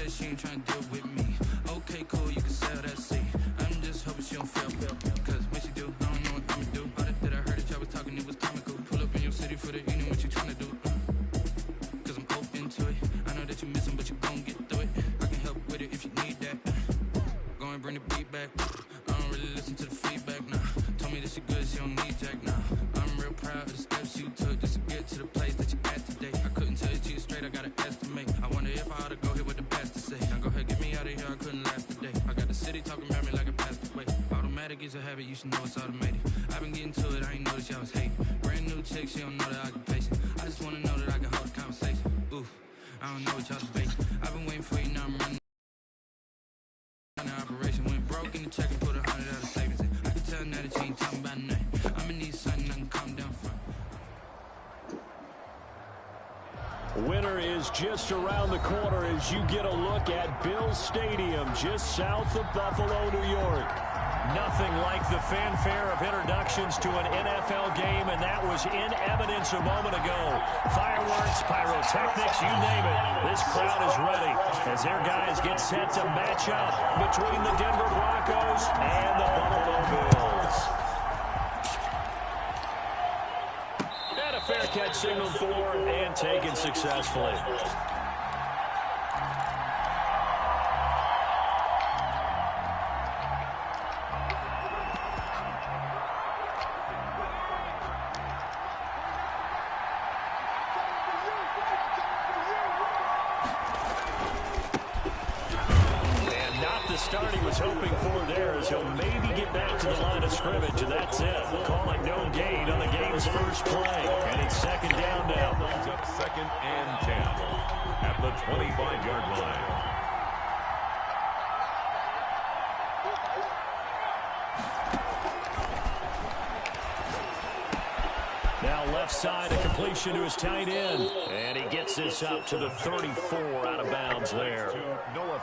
said she ain't trying to deal with me. Okay, cool, you can sell that seat. I'm just hoping she don't fail. Cause when she do, I don't know what I'ma do. All that I heard that y'all was talking, it was comical. Pull up in your city for the evening, what you trying to do? Cause I'm open to it. I know that you missing, but you gon' get through it. I can help with it if you need that. Go and bring the beat back. I don't really listen to the feedback, nah. Told me that she good, she don't need Jack, nah. I'm real proud of the steps you took just to get to the place that you at today. I couldn't tell you to you straight, I gotta estimate. I wonder if I ought to go here with the best to say. Now go ahead, get me out of here, I couldn't last today. I got the city talking about me like a passed away. Automatic is a habit, you should know it's automated. I've been getting to it, I ain't noticed y'all was hating. Brand new chick, she don't know the occupation. I just wanna know that I can hold a conversation. Ooh, I don't know what y'all debating. I've been waiting for you, now I'm running. Operation went broke in the check and put $100 savings in. I can tell now that you ain't talking about nothing. I'ma need something I can calm down from. Winter is just around the corner as you get a look at Bills Stadium just south of Buffalo, New York. Nothing like the fanfare of introductions to an NFL game, and that was in evidence a moment ago. Fireworks, pyrotechnics, you name it. This crowd is ready as their guys get set to match up between the Denver Broncos and the Buffalo Bills. And a fair catch signaled for and taken successfully. Start he was hoping for there as he'll maybe get back to the line of scrimmage, and that's it. Call it no gain on the game's first play, and it's second down now. It's up 2nd and 10 at the 25-yard line. Now left side, a completion to his tight end. And he gets this up to the 34 out of bounds there.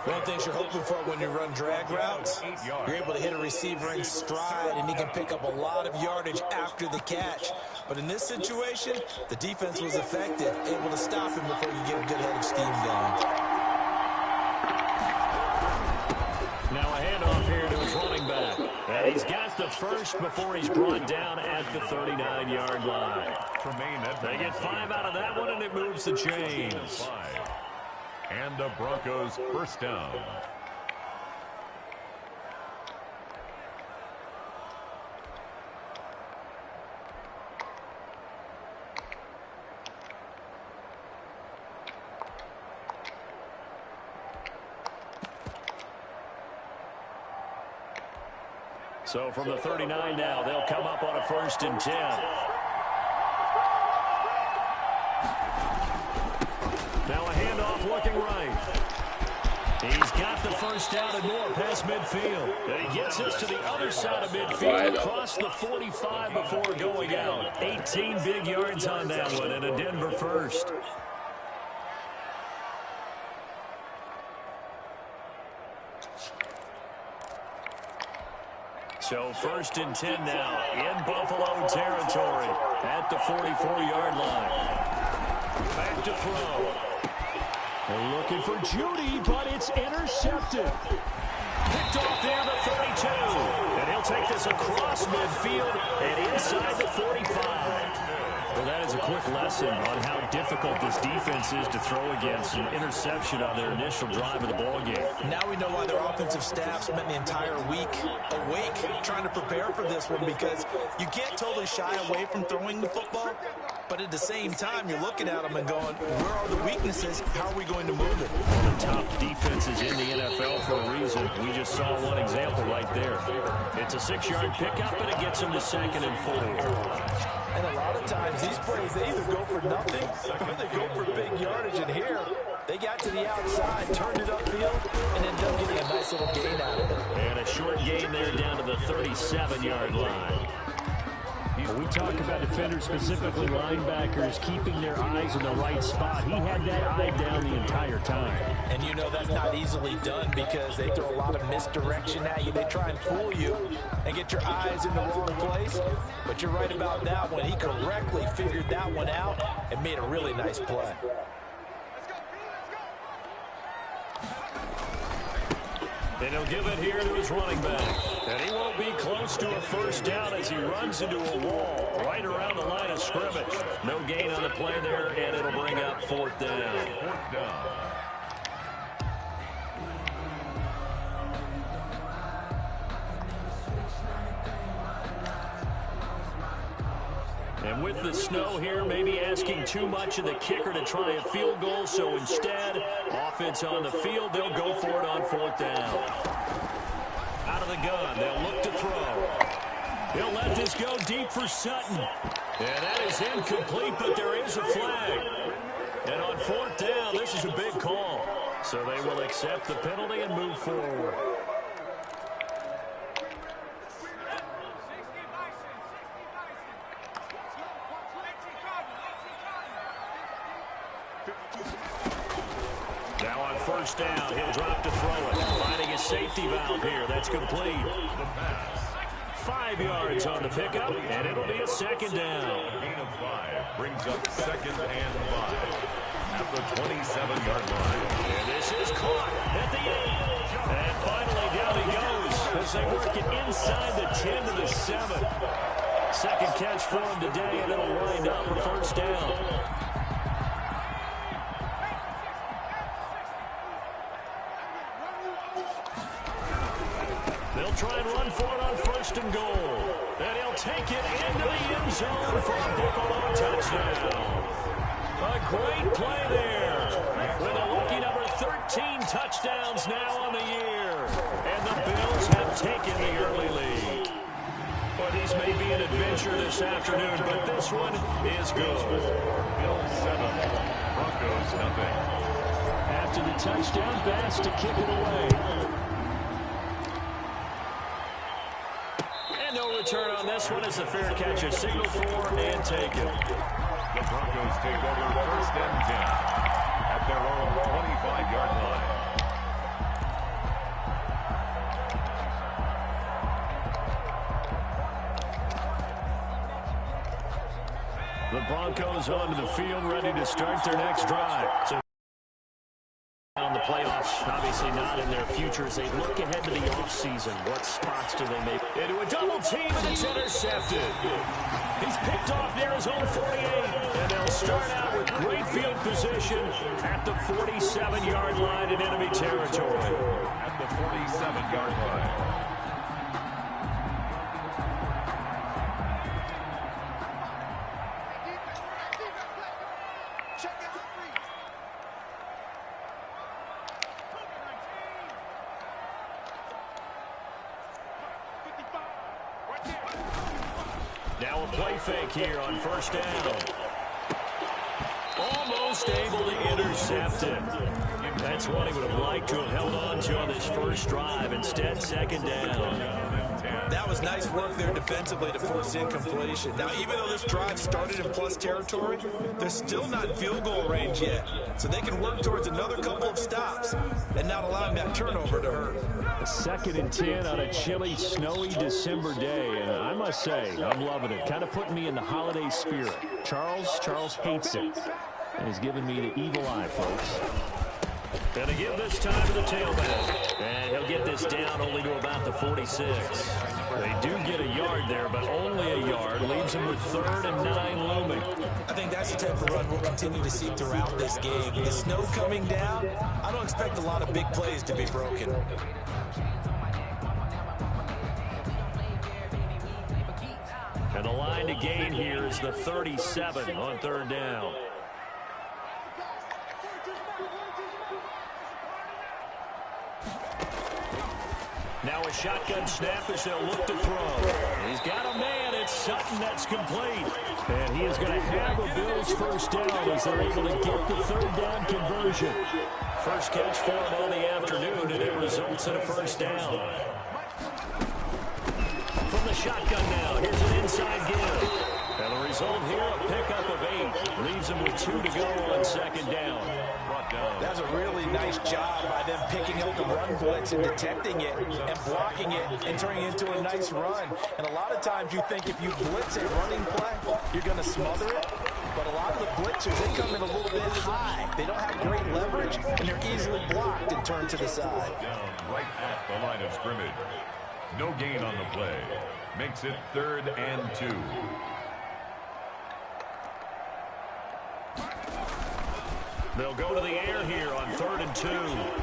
One of the things you're hoping for when you run drag routes, you're able to hit a receiver in stride, and he can pick up a lot of yardage after the catch. But in this situation, the defense was effective, able to stop him before you get a good head of steam going. Now a handoff here to his running back. And he's got the first before he's brought down at the 39-yard line. They get 5 out of that one, and it moves the chains. And the Broncos first down. So from the 39 now, they'll come up on a 1st and 10. Now a handoff looking right. He's got the first down and more past midfield. And he gets us to the other side of midfield, across the 45 before going out. 18 big yards on that one, and a Denver first. So 1st and 10 now in Buffalo territory at the 44-yard line. Back to throw. They're looking for Judy, but it's intercepted. Picked off there the 32. And he'll take this across midfield and inside the 45. Well, that is a quick lesson on how difficult this defense is to throw against an interception on their initial drive of the ballgame. Now we know why their offensive staff spent the entire week awake trying to prepare for this one, because you can't totally shy away from throwing the football, but at the same time, you're looking at them and going, where are the weaknesses? How are we going to move it? One of the top defenses in the NFL for a reason. We just saw one example right there. It's a 6-yard pickup, and it gets them to 2nd and 4. And a lot of times, these plays, they either go for nothing or they go for big yardage. And here, they got to the outside, turned it upfield, and ended up getting a nice little gain out of it. And a short gain there down to the 37-yard line. We talk about defenders, specifically linebackers, keeping their eyes in the right spot. He had that eye down the entire time. And you know that's not easily done because they throw a lot of misdirection at you. They try and fool you and get your eyes in the wrong place. But you're right about that one. He correctly figured that one out and made a really nice play. And he'll give it here to his running back. And he won't be close to a first down as he runs into a wall right around the line of scrimmage. No gain on the play there, and it'll bring up fourth down. Fourth down. And with the snow here, maybe asking too much of the kicker to try a field goal. So instead, offense on the field, they'll go for it on fourth down. Out of the gun, they'll look to throw. He'll let this go deep for Sutton. And that is incomplete, but there is a flag. And on fourth down, this is a big call. So they will accept the penalty and move forward. Now on first down, he'll drop to throw it. Finding a safety valve here. That's complete. The pass. 5 yards on the pickup, and it'll be a second down. Gain of 5 brings up second and 5 at the 27-yard line. And this is caught at the 8. And finally down he goes as they work it inside the 10 to the 7. Second catch for him today, and it'll wind up a first down. They'll try and run for it on first and goal. And he'll take it into the end zone for a Buffalo touchdown. A great play there. With a lucky number 13 touchdowns now on the year. And the Bills have taken the early lead. Well, these may be an adventure this afternoon, but this one is good. Bills 7, Broncos nothing. After the touchdown, Bass to kick it away. No return on this one as the fair catch is signaled for and taken. The Broncos take over first and 10 at their own 25-yard line. The Broncos onto the field, ready to start their next drive. So on the playoffs, obviously not in their future as they look ahead to the offseason. What spots do they make? Into a double team, and it's intercepted. He's picked off near his own 48, and they'll start out with great field position at the 47-yard line in enemy territory. At the 47-yard line. Now a play fake here on first down. Almost able to intercept it. That's what he would have liked to have held on to on this first drive. Instead, second down. That was nice work there defensively to force incompletion. Now, even though this drive started in plus territory, they're still not in field goal range yet. So they can work towards another couple of stops and not allowing that turnover to hurt. A 2nd and 10 on a chilly, snowy December day. And I must say, I'm loving it. Kind of putting me in the holiday spirit. Charles hates it. And he's giving me the evil eye, folks. Gonna give this time to the tailback. And he'll get this down only to about the 46. They do get a yard there, but only a yard. Leaves him with 3rd and 9 looming. I think that's the type of run we'll continue to see throughout this game. With the snow coming down, I don't expect a lot of big plays to be broken. And the line to gain here is the 37 on 3rd down. Now a shotgun snap as they'll look to throw. He's got a man. It's Sutton. That's complete. And he is going to have a Bills first down as they're able to get the 3rd down conversion. First catch for him on the afternoon, and it results in a first down. From the shotgun now, here's an inside give. And the result here, a pickup of 8. Leaves him with 2 to go on 2nd down. That's a really nice job by them picking up the run blitz and detecting it and blocking it and turning it into a nice run. And a lot of times you think if you blitz a running play, you're going to smother it. but a lot of the blitzers, they come in a little bit high. They don't have great leverage, and they're easily blocked and turned to the side. Down right at the line of scrimmage. No gain on the play. Makes it 3rd and 2. They'll go to the air here on 3rd and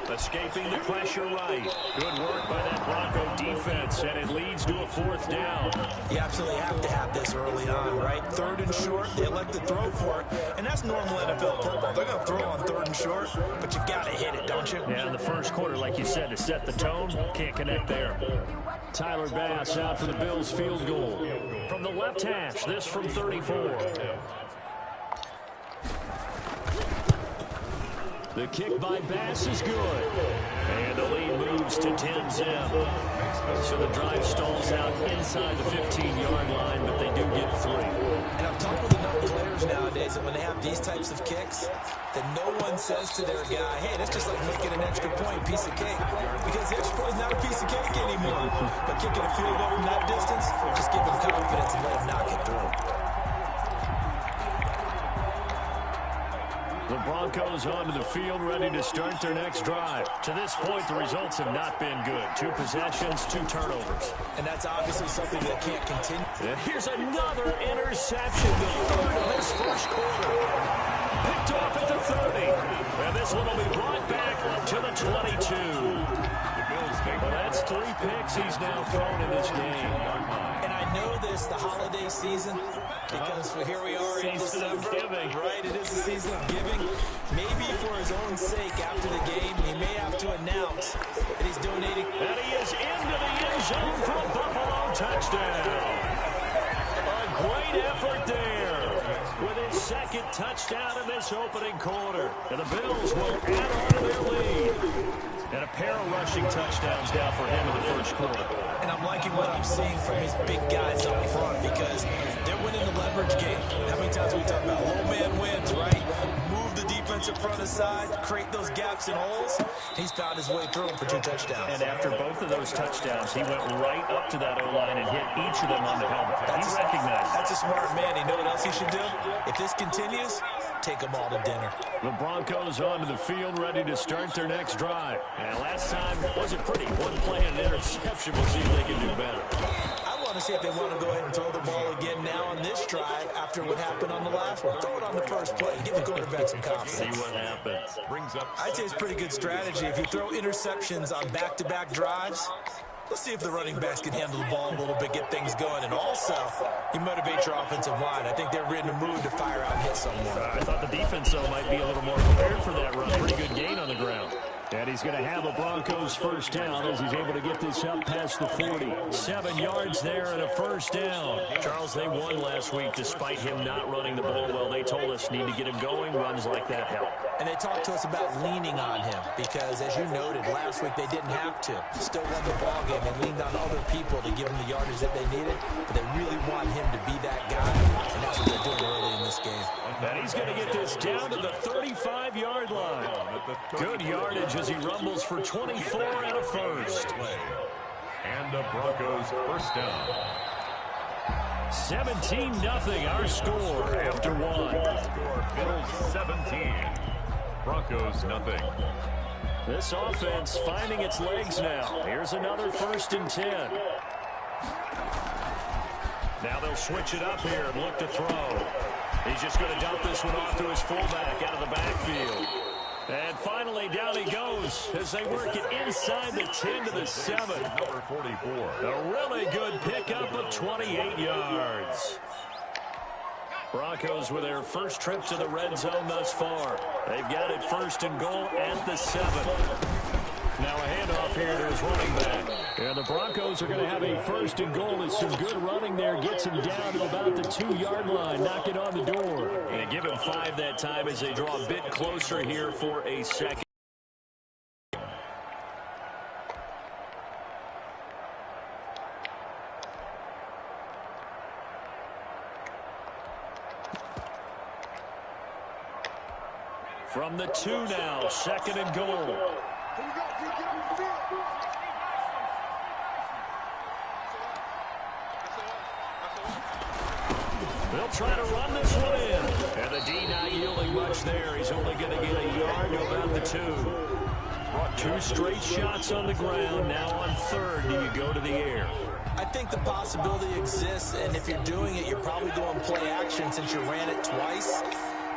2. Escaping the pressure right. Good work by that Bronco defense, and it leads to a 4th down. You absolutely have to have this early on, right? 3rd and short, they elect to throw for it, and that's normal NFL football. They're going to throw on 3rd and short, but you've got to hit it, don't you? Yeah, in the first quarter, like you said, to set the tone, can't connect there. Tyler Bass out for the Bills field goal. From the left hash, this from 34. The kick by Bass is good. And the lead moves to 10-zip. So the drive stalls out inside the 15-yard line, but they do get 3. And I've talked with enough players nowadays that when they have these types of kicks, that no one says to their guy, hey, that's just like making an extra point, piece of cake. Because the extra point is not a piece of cake anymore. But kicking a field goal from that distance, just give them confidence and let them knock it through. The Broncos onto the field, ready to start their next drive. To this point, the results have not been good. 2 possessions, 2 turnovers. And that's obviously something that can't continue. And here's another interception, the 3rd of this first quarter. Picked off at the 30. And this one will be brought back to the 22. Well, that's 3 picks he's now thrown in this game. And I know this, the holiday season, because here we are in December, right? It is the season of giving. Maybe for his own sake after the game, he may have to announce that he's donating. And he is into the end zone for a Buffalo touchdown. A great effort there with his 2nd touchdown in this opening quarter. And the Bills will add on to their lead. And a pair of rushing touchdowns now for him in the first quarter. And I'm liking what I'm seeing from his big guys up front because they're winning the leverage game. How many times we talk about low man wins, right? Move the defensive front aside, create those gaps and holes. He's found his way through them for 2 touchdowns. And after both of those touchdowns, he went right up to that O-line and hit each of them on the helmet. He recognized it. That's a smart man. You know what else he should do? If this continues, take them all to dinner. The Broncos onto the field, ready to start their next drive. And last time wasn't pretty. 1 play and an interception. We'll see if they can do better. I want to see if they want to go ahead and throw the ball again now on this drive after what happened on the last one. Throw it on the first play. Give the quarterback some confidence. See what happens. I'd say it's pretty good strategy. If you throw interceptions on back-to-back drives, let's see if the running backs can handle the ball a little bit, get things going. And also, you motivate your offensive line. I think they're in the mood to fire out and hit someone. I thought the defense, though, might be a little more prepared for that run. Pretty good gain on the ground. And he's going to have a Broncos first down as he's able to get this up past the 40. 7 yards there and a first down. Charles, they won last week despite him not running the ball well. They told us need to get him going. Runs like that help. And they talked to us about leaning on him because, as you noted, last week they didn't have to. Still won the ball game. They leaned on other people to give them the yardage that they needed, but they really want him to be that guy, and that's what they're doing early in this game. And he's going to get this down to the 35-yard line. Good yardage as he rumbles for 24 and a first. And the Broncos first down. 17-0 our score after 1. Bills 17. Broncos nothing. This offense finding its legs now. Here's another 1st and 10. Now they'll switch it up here and look to throw. He's just going to dump this one off to his fullback out of the backfield. And finally, down he goes as they work it inside the 10 to the 7. Number 44. A really good pickup of 28 yards. Broncos with their first trip to the red zone thus far. They've got it 1st and goal at the 7. Now a handoff here to his running back. And the Broncos are going to have a 1st and goal as some good running there gets him down to about the 2-yard line. Knock it on the door. And they give him 5 that time as they draw a bit closer here for a second. From the 2 now, 2nd and goal. They'll try to run this one in. And the D not yielding much there. He's only going to get a yard to about the 2. Brought 2 straight shots on the ground. Now on 3rd, do you go to the air? I think the possibility exists, and if you're doing it, you're probably going play action since you ran it twice.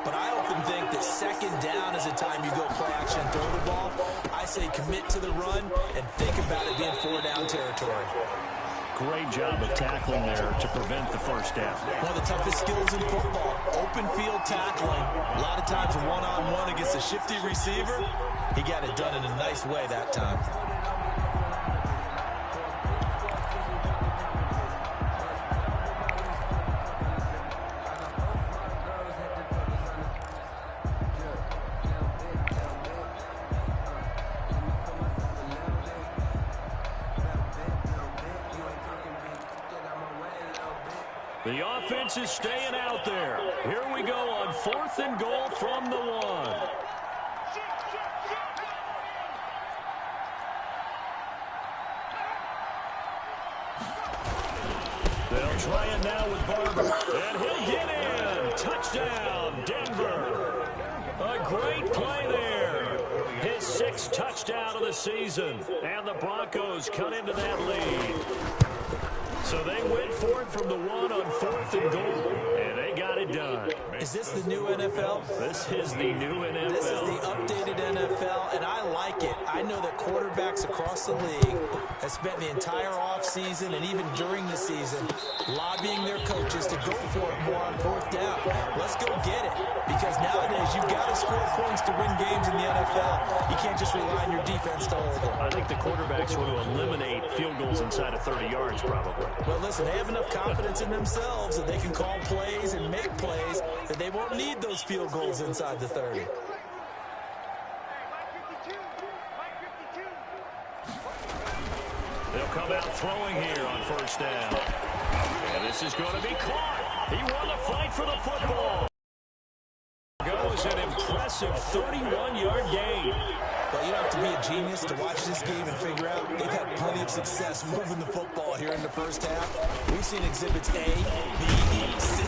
But I often think that 2nd down is the time you go play action and throw the ball. I say commit to the run and think about it being 4-down territory. Great job of tackling there to prevent the 1st down. One of the toughest skills in football, open field tackling. A lot of times one-on-one against a shifty receiver. He got it done in a nice way that time. The offense is staying out there. Here we go on 4th and goal from the 1. They'll try it now with Barber. And he'll get in. Touchdown, Denver. A great play there. His 6th touchdown of the season. And the Broncos cut into that lead. So they went for it from the 1 on 4th and goal, and they got it done. Is this the new NFL? This is the new NFL. This is the updated NFL, and I like it. I know that quarterbacks across the league have spent the entire offseason and even during the season lobbying their coaches to go for it more on 4th down. Let's go get it, because nowadays you've got to score points to win games in the NFL. You can't just rely on your defense to hold them. I think the quarterbacks want to eliminate field goals inside of 30 yards probably. Well, listen, they have enough confidence in themselves that they can call plays and make plays that they won't need those field goals inside the 30. They'll come out throwing here on 1st down. And this is going to be caught. He won the fight for the football. Goes an impressive 31-yard gain. Well, you don't have to be a genius to watch this game and figure out they've had plenty of success moving the football here in the 1st half. We've seen exhibits A, B, C,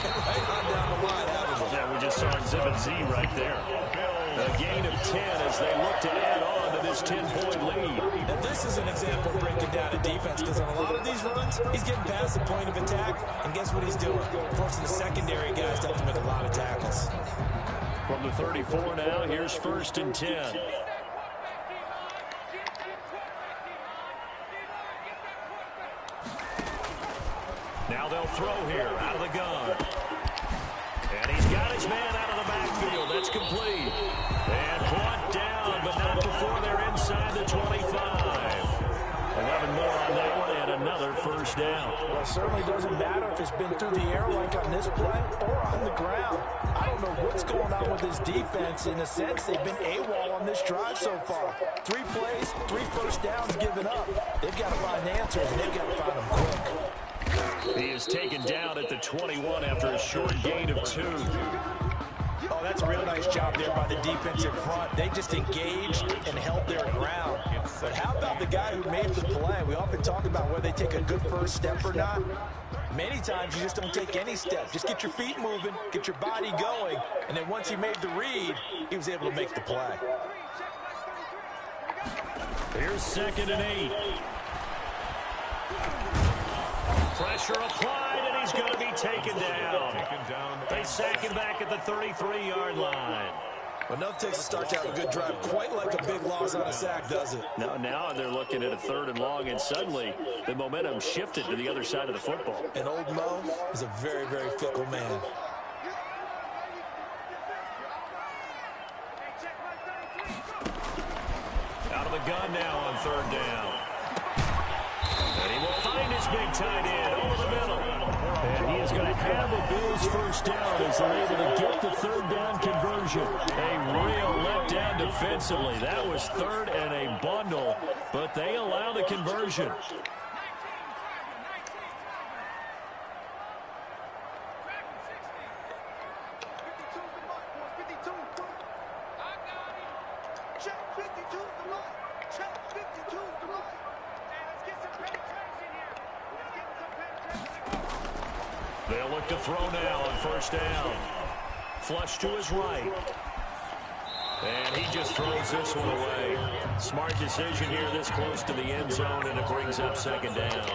and right on down the line, haven't we? Yeah, we just saw exhibit Z right there. A gain of 10 as they look to add on to this 10-point lead. Now, this is an example of breaking down a defense, because in a lot of these runs, he's getting past the point of attack, and guess what he's doing? Forcing the secondary guys to have to make a lot of tackles. From the 34 now, here's 1st and 10. Now they'll throw here out of the gun. And he's got his man out of the backfield. That's complete. And brought down, but not before they're inside the 25. 11 more on that one, and another 1st down. Well, it certainly doesn't matter if it's been through the air like on this play or on the ground. I don't know what's going on with this defense. In a sense, they've been AWOL on this drive so far. 3 plays, 3 1st downs given up. They've got to find answers, and they've got to find them quick. He is taken down at the 21 after a short gain of 2. Oh, that's a real nice job there by the defensive front. They just engaged and held their ground. But how about the guy who made the play? We often talk about whether they take a good first step or not. Many times you just don't take any step. Just get your feet moving, get your body going, and then once he made the read, he was able to make the play. Here's 2nd and 8. Pressure applied, and he's going to be taken down. They sack him back at the 33-yard line. Well, nothing takes a start to have a good drive quite like a big loss on a sack, does it? No, now they're looking at a 3rd and long, and suddenly the momentum shifted to the other side of the football. And old Mo is a very, very fickle man. Out of the gun now on 3rd down. And he will find his big tight end over the middle. And he is going to have a Bills 1st down as they're able to get the 3rd down conversion. A real letdown defensively. That was 3rd and a bundle, but they allow the conversion. They'll look to throw now on first down. Flush to his right. And he just throws this one away. Smart decision here this close to the end zone, and it brings up second down.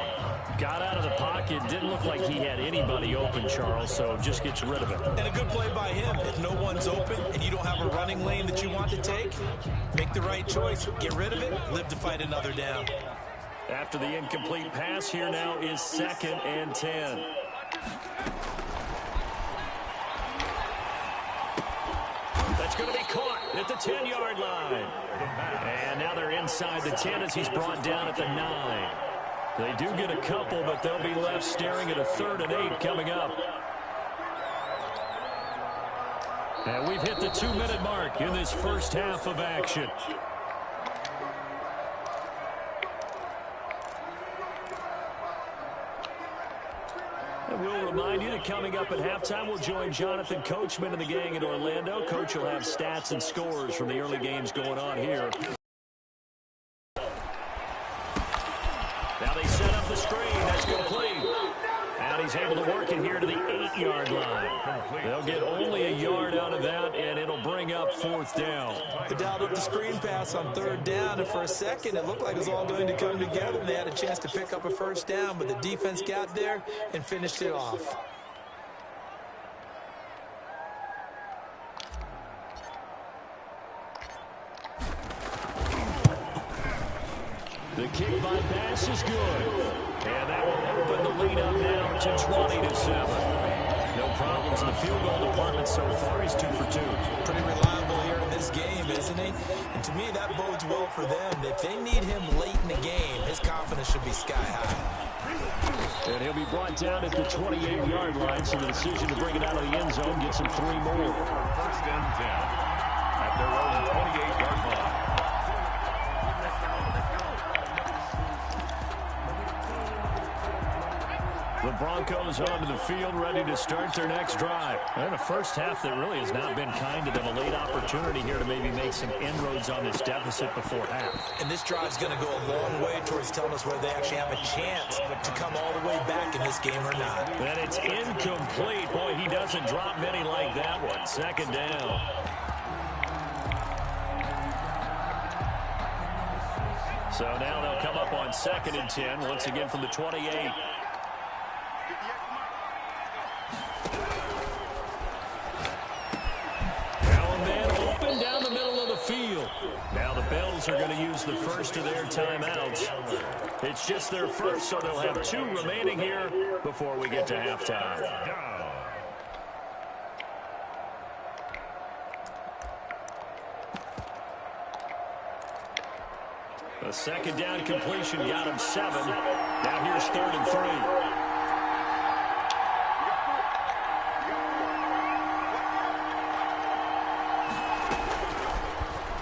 Got out of the pocket. Didn't look like he had anybody open, Charles, so just gets rid of it. And a good play by him. If no one's open and you don't have a running lane that you want to take, make the right choice. Get rid of it. Live to fight another down. After the incomplete pass, here now is 2nd and 10. That's going to be caught at the 10-yard line. And now they're inside the 10 as he's brought down at the 9. They do get a couple, but they'll be left staring at a 3rd and 8 coming up. And we've hit the 2-minute mark in this first half of action. And we'll remind you that coming up at halftime, we'll join Jonathan Coachman and the gang in Orlando. Coach will have stats and scores from the early games going on here. Now they set up the screen. That's complete. And he's able to work it here to the 8-yard line. They'll get only a yard out of that, and it'll bring up 4th down. They dialed up the screen pass on 3rd down, and for a second, it looked like it was all going to come together, and they had a chance to pick up a first down, but the defense got there and finished it off. The kick by Bass is good. And that will open the lead up now to 20-7. No problems in the field goal department so far. He's 2 for 2. Pretty reliable here in this game, isn't he? And to me, that bodes well for them. If they need him late in the game, his confidence should be sky high. And he'll be brought down at the 28-yard line, so the decision to bring it out of the end zone gets him 3 more. 1st and 10 at their own 28-yard line. The Broncos onto the field, ready to start their next drive. And a first half that really has not been kind to them. A late opportunity here to maybe make some inroads on this deficit before half. And this drive's going to go a long way towards telling us whether they actually have a chance to come all the way back in this game or not. And it's incomplete. Boy, he doesn't drop many like that one. 2nd down. So now they'll come up on 2nd and 10, once again from the 28. Now the Bills are going to use the first of their timeouts. It's just their first, so they'll have 2 remaining here before we get to halftime. A 2nd down completion got him 7. Now here's 3rd and 3.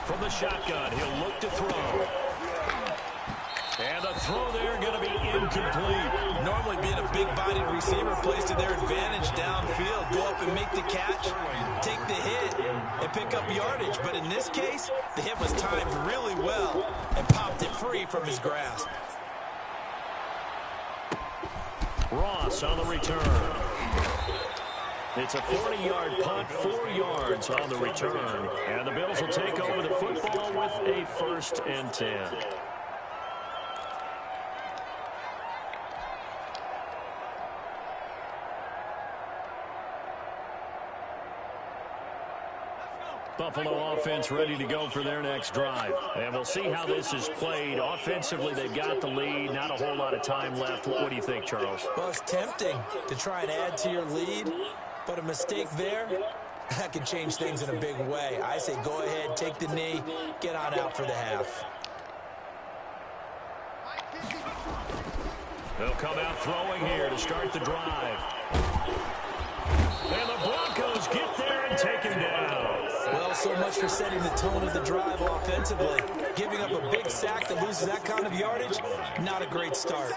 From the shotgun, he'll look to throw. And the throw there going to be incomplete. Normally being a big-bodied receiver plays to their advantage downfield. Go up and make the catch, take the hit, and pick up yardage. But in this case, the hit was timed really well and popped it free from his grasp. Ross on the return. It's a 40-yard punt, 4 yards on the return. And the Bills will take over the football with a 1st and 10. Buffalo offense ready to go for their next drive. And we'll see how this is played. Offensively, they've got the lead. Not a whole lot of time left. What do you think, Charles? Well, it's tempting to try and add to your lead, but a mistake there, that can change things in a big way. I say go ahead, take the knee, get on out for the half. They'll come out throwing here to start the drive. And the Broncos get there and take him down. Well, so much for setting the tone of the drive offensively. Giving up a big sack that loses that kind of yardage, not a great start.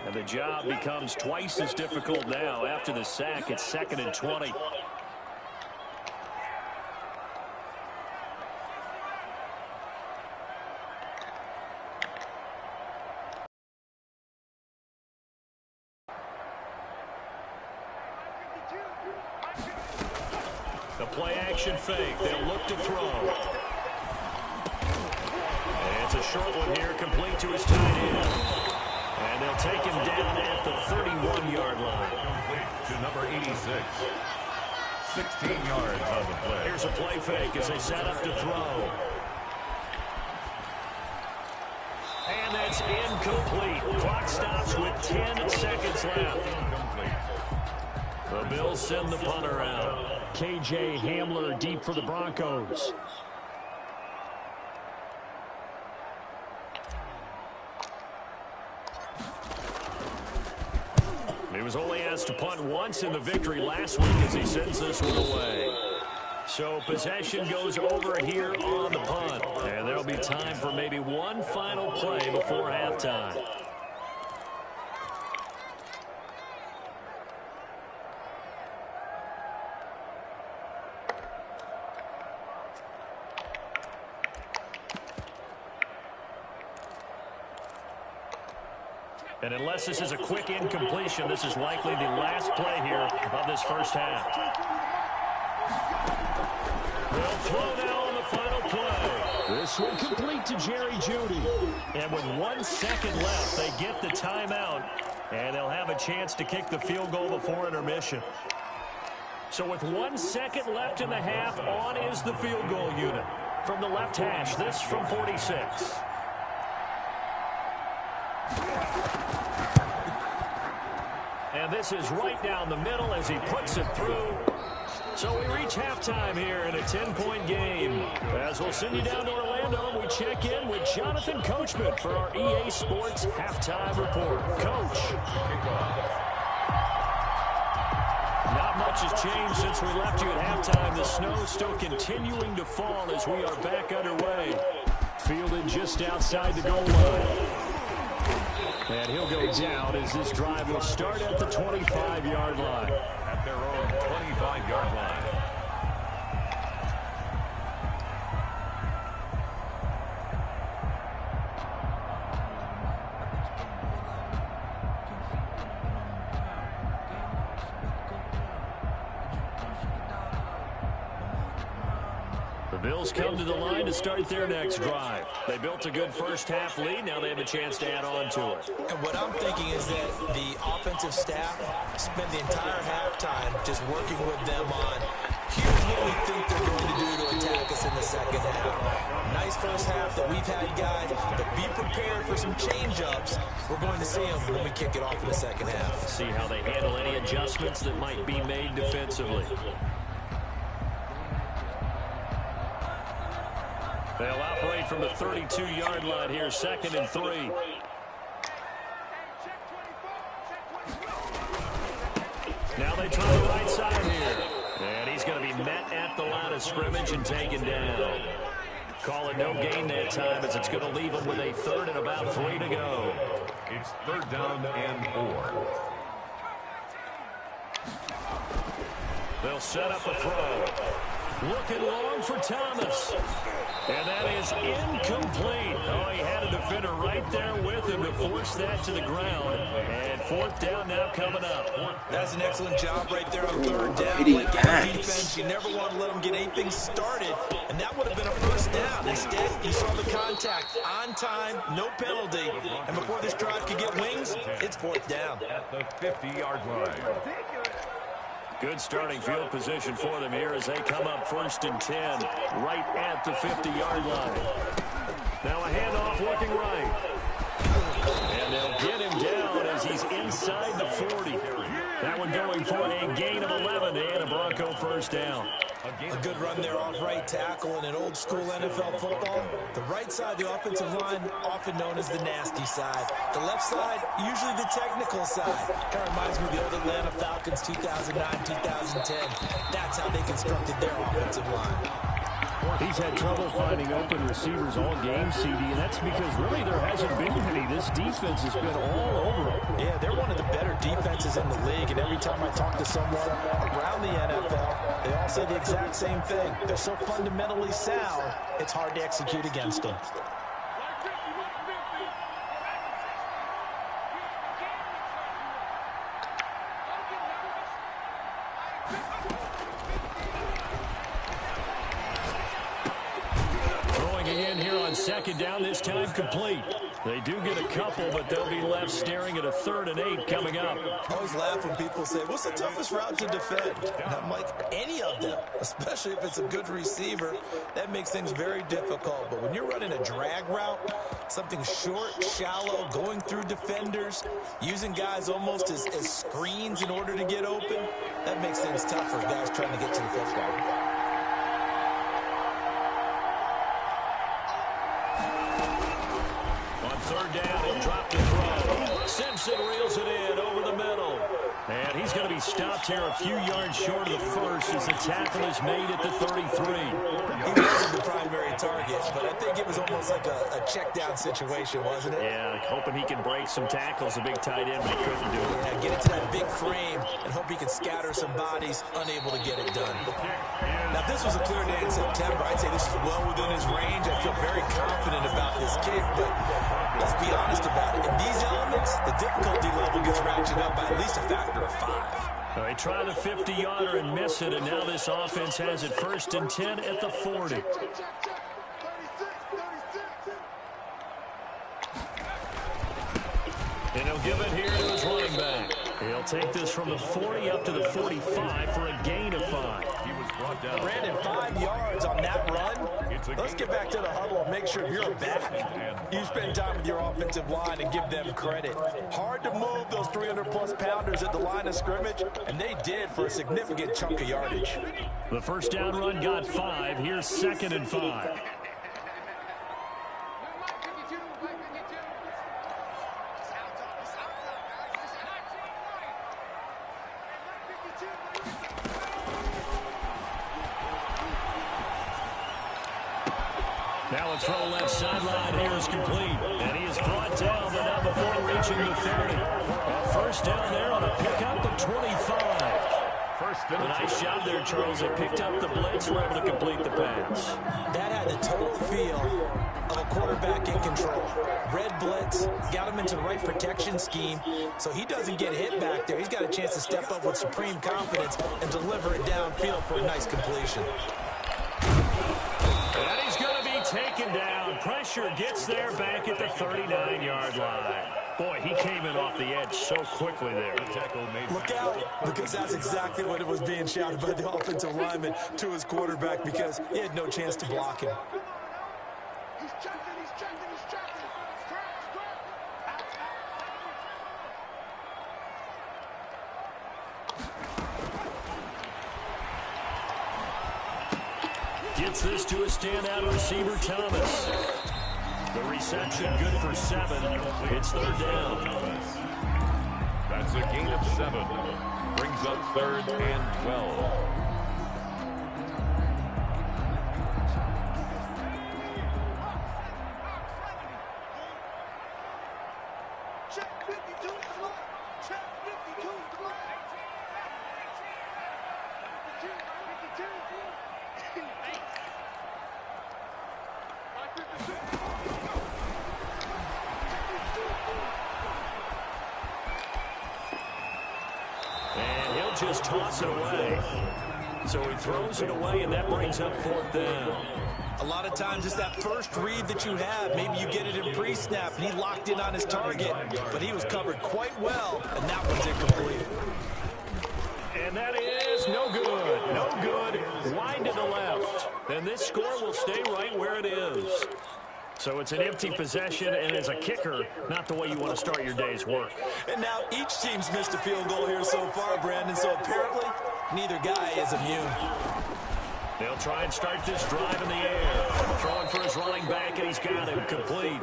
And the job becomes twice as difficult now. After the sack, it's 2nd and 20. The play-action fake. They'll look to throw. And it's a short one here, complete to his tight end. And they'll take him down at the 31-yard line. Complete to number 86. 16 yards on the play. Here's a play fake as they set up to throw. And that's incomplete. Clock stops with 10 seconds left. The Bills send the punter out. K.J. Hamler deep for the Broncos. He was only asked to punt once in the victory last week as he sends this one away. So possession goes over here on the punt. And there'll be time for maybe one final play before halftime. And unless this is a quick incompletion, this is likely the last play here of this first half. They'll throw now on the final play. This one complete to Jerry Jeudy. And with 1 second left, they get the timeout. And they'll have a chance to kick the field goal before intermission. So with 1 second left in the half, on is the field goal unit. From the left hash, this from 46. And this is right down the middle as he puts it through. So we reach halftime here in a 10-point game. As we'll send you down to Orlando, we check in with Jonathan Coachman for our EA Sports Halftime Report. Coach. Not much has changed since we left you at halftime. The snow still continuing to fall as we are back underway. Fielded just outside the goal line. And he'll go down as this drive will start at the 25-yard line. At their own 25-yard line. The Bills come to the line to start their next drive. They built a good first-half lead. Now they have a chance to add on to it. And what I'm thinking is that the offensive staff spent the entire halftime just working with them on, here's what we think they're going to do to attack us in the second half. Nice first half that we've had, guys, but be prepared for some change-ups. We're going to see them when we kick it off in the second half. See how they handle any adjustments that might be made defensively. They'll operate from the 32-yard line here, 2nd and 3. Now they try the right side here. And he's going to be met at the line of scrimmage and taken down. Call it no gain that time as it's going to leave him with a 3rd and about 3 to go. It's 3rd down and 4. They'll set up a throw. Looking long for Thomas. And that is incomplete. Oh, he had a defender right there with him to force that to the ground. And 4th down now coming up. That's an excellent job right there on 3rd down. Like defense, you never want to let them get anything started. And that would have been a 1st down. Instead, you saw the contact on time, no penalty. And before this drive could get wings, it's 4th down. At the 50-yard line. Good starting field position for them here as they come up 1st and 10, right at the 50-yard line. Now a handoff looking right. And they'll get him down as he's inside the 40. That one going for a gain of 11 and a Bronco 1st down. A good run there off right tackle in an old school NFL football. The right side of the offensive line, often known as the nasty side. The left side, usually the technical side. Kind of reminds me of the old Atlanta Falcons 2009-2010. That's how they constructed their offensive line. He's had trouble finding open receivers all game, CD, and that's because really there hasn't been any. This defense has been all over him. Yeah, they're one of the better defenses in the league, and every time I talk to someone around the NFL, they all say the exact same thing. They're so fundamentally sound, it's hard to execute against them. on second down, this time complete. They do get a couple, but they'll be left staring at a 3rd and 8 coming up. I always laugh when people say, what's the toughest route to defend? And I'm like, any of them, especially if it's a good receiver. That makes things very difficult. But when you're running a drag route, something short, shallow, going through defenders, using guys almost as screens in order to get open, that makes things tough for guys trying to get to the football. Third down, he'll drop the throw. Simpson reels it in over the middle. And he's going to be stopped here a few yards short of the first as the tackle is made at the 33. He wasn't the primary target, but I think it was almost like a check-down situation, wasn't it? Yeah, hoping he can break some tackles, a big tight end, but he couldn't do it. Yeah, get into that big frame and hope he can scatter some bodies, unable to get it done. Now, if this was a clear day in September, I'd say this is well within his range. I feel very confident about this kick, but let's be honest about it. In these elements, the difficulty level gets ratcheted up by at least a factor of 5. They try the 50-yarder and miss it, and now this offense has it 1st and 10 at the 40. And he'll give it here to his running back. He'll take this from the 40 up to the 45 for a gain of 5. He was brought down. Brandon, 5 yards on that run. Let's get back to the huddle and make sure you're back. You spend time with your offensive line and give them credit. Hard to move those 300-plus pounders at the line of scrimmage, and they did for a significant chunk of yardage. The first down run got 5. Here's 2nd and 5. Now a throw left sideline here is complete. And he is brought down, but not before reaching the 30. A first down there on a pickup of 25. A nice job there, Charles. They picked up the blitz, were able to complete the pass. That had the total feel of a quarterback in control. Red blitz, got him into the right protection scheme, so he doesn't get hit back there. He's got a chance to step up with supreme confidence and deliver it downfield for a nice completion. And he's going to be taken down. Pressure gets there back at the 39-yard line. Boy, he came in off the edge so quickly there. Look out, because that's exactly what it was being shouted by the offensive lineman to his quarterback, because he had no chance to block him. He's checking. Gets this to a standout receiver, Thomas. The reception good for 7. It's 3rd down. That's a gain of 7. Brings up 3rd and 12. Check 52 to the line. Check 52 to the line. 52. And he'll just toss it away. So he throws it away, and that brings up 4th down. A lot of times it's that first read that you have. Maybe you get it in pre-snap, and he locked in on his target, but he was covered quite well, and that one's incomplete. And that is no good. No good. Wide to the left. And this score will stay right where it is. So it's an empty possession, and as a kicker, not the way you want to start your day's work. And now each team's missed a field goal here so far, Brandon, so apparently neither guy is immune. They'll try and start this drive in the air. Throwing for his running back, and he's got him complete.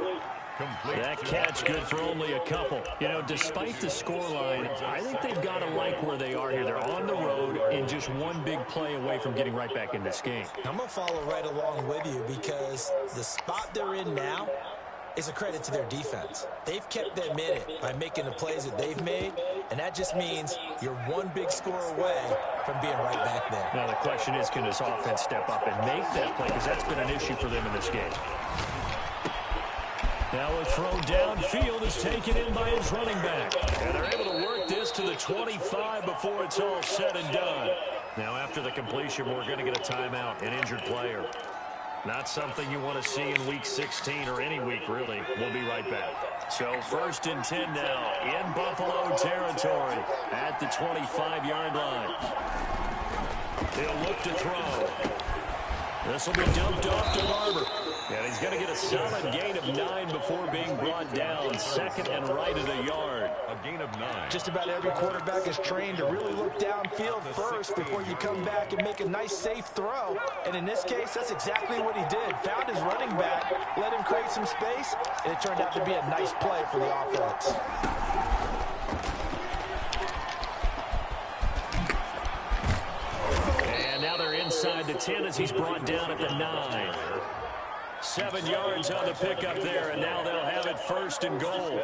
That catch good for only a couple. You know, despite the scoreline, I think they've got to like where they are here. They're on the road and just one big play away from getting right back in this game. I'm going to follow right along with you because the spot they're in now is a credit to their defense. They've kept them in it by making the plays that they've made, and that just means you're one big score away from being right back there. Now the question is, can this offense step up and make that play? Because that's been an issue for them in this game. Now a throw downfield is taken in by his running back. And they're able to work this to the 25 before it's all said and done. Now after the completion, we're going to get a timeout, an injured player. Not something you want to see in Week 16 or any week, really. We'll be right back. So 1st and 10 now in Buffalo territory at the 25-yard line. He'll look to throw. This will be dumped off to Barber. And he's going to get a solid gain of 9 before being brought down. 2nd and right at a yard. A gain of 9. Just about every quarterback is trained to really look downfield first before you come back and make a nice, safe throw. And in this case, that's exactly what he did. Found his running back, let him create some space, and it turned out to be a nice play for the offense. And now they're inside the 10 as he's brought down at the 9. 7 yards on the pickup there, and now they'll have it 1st and goal.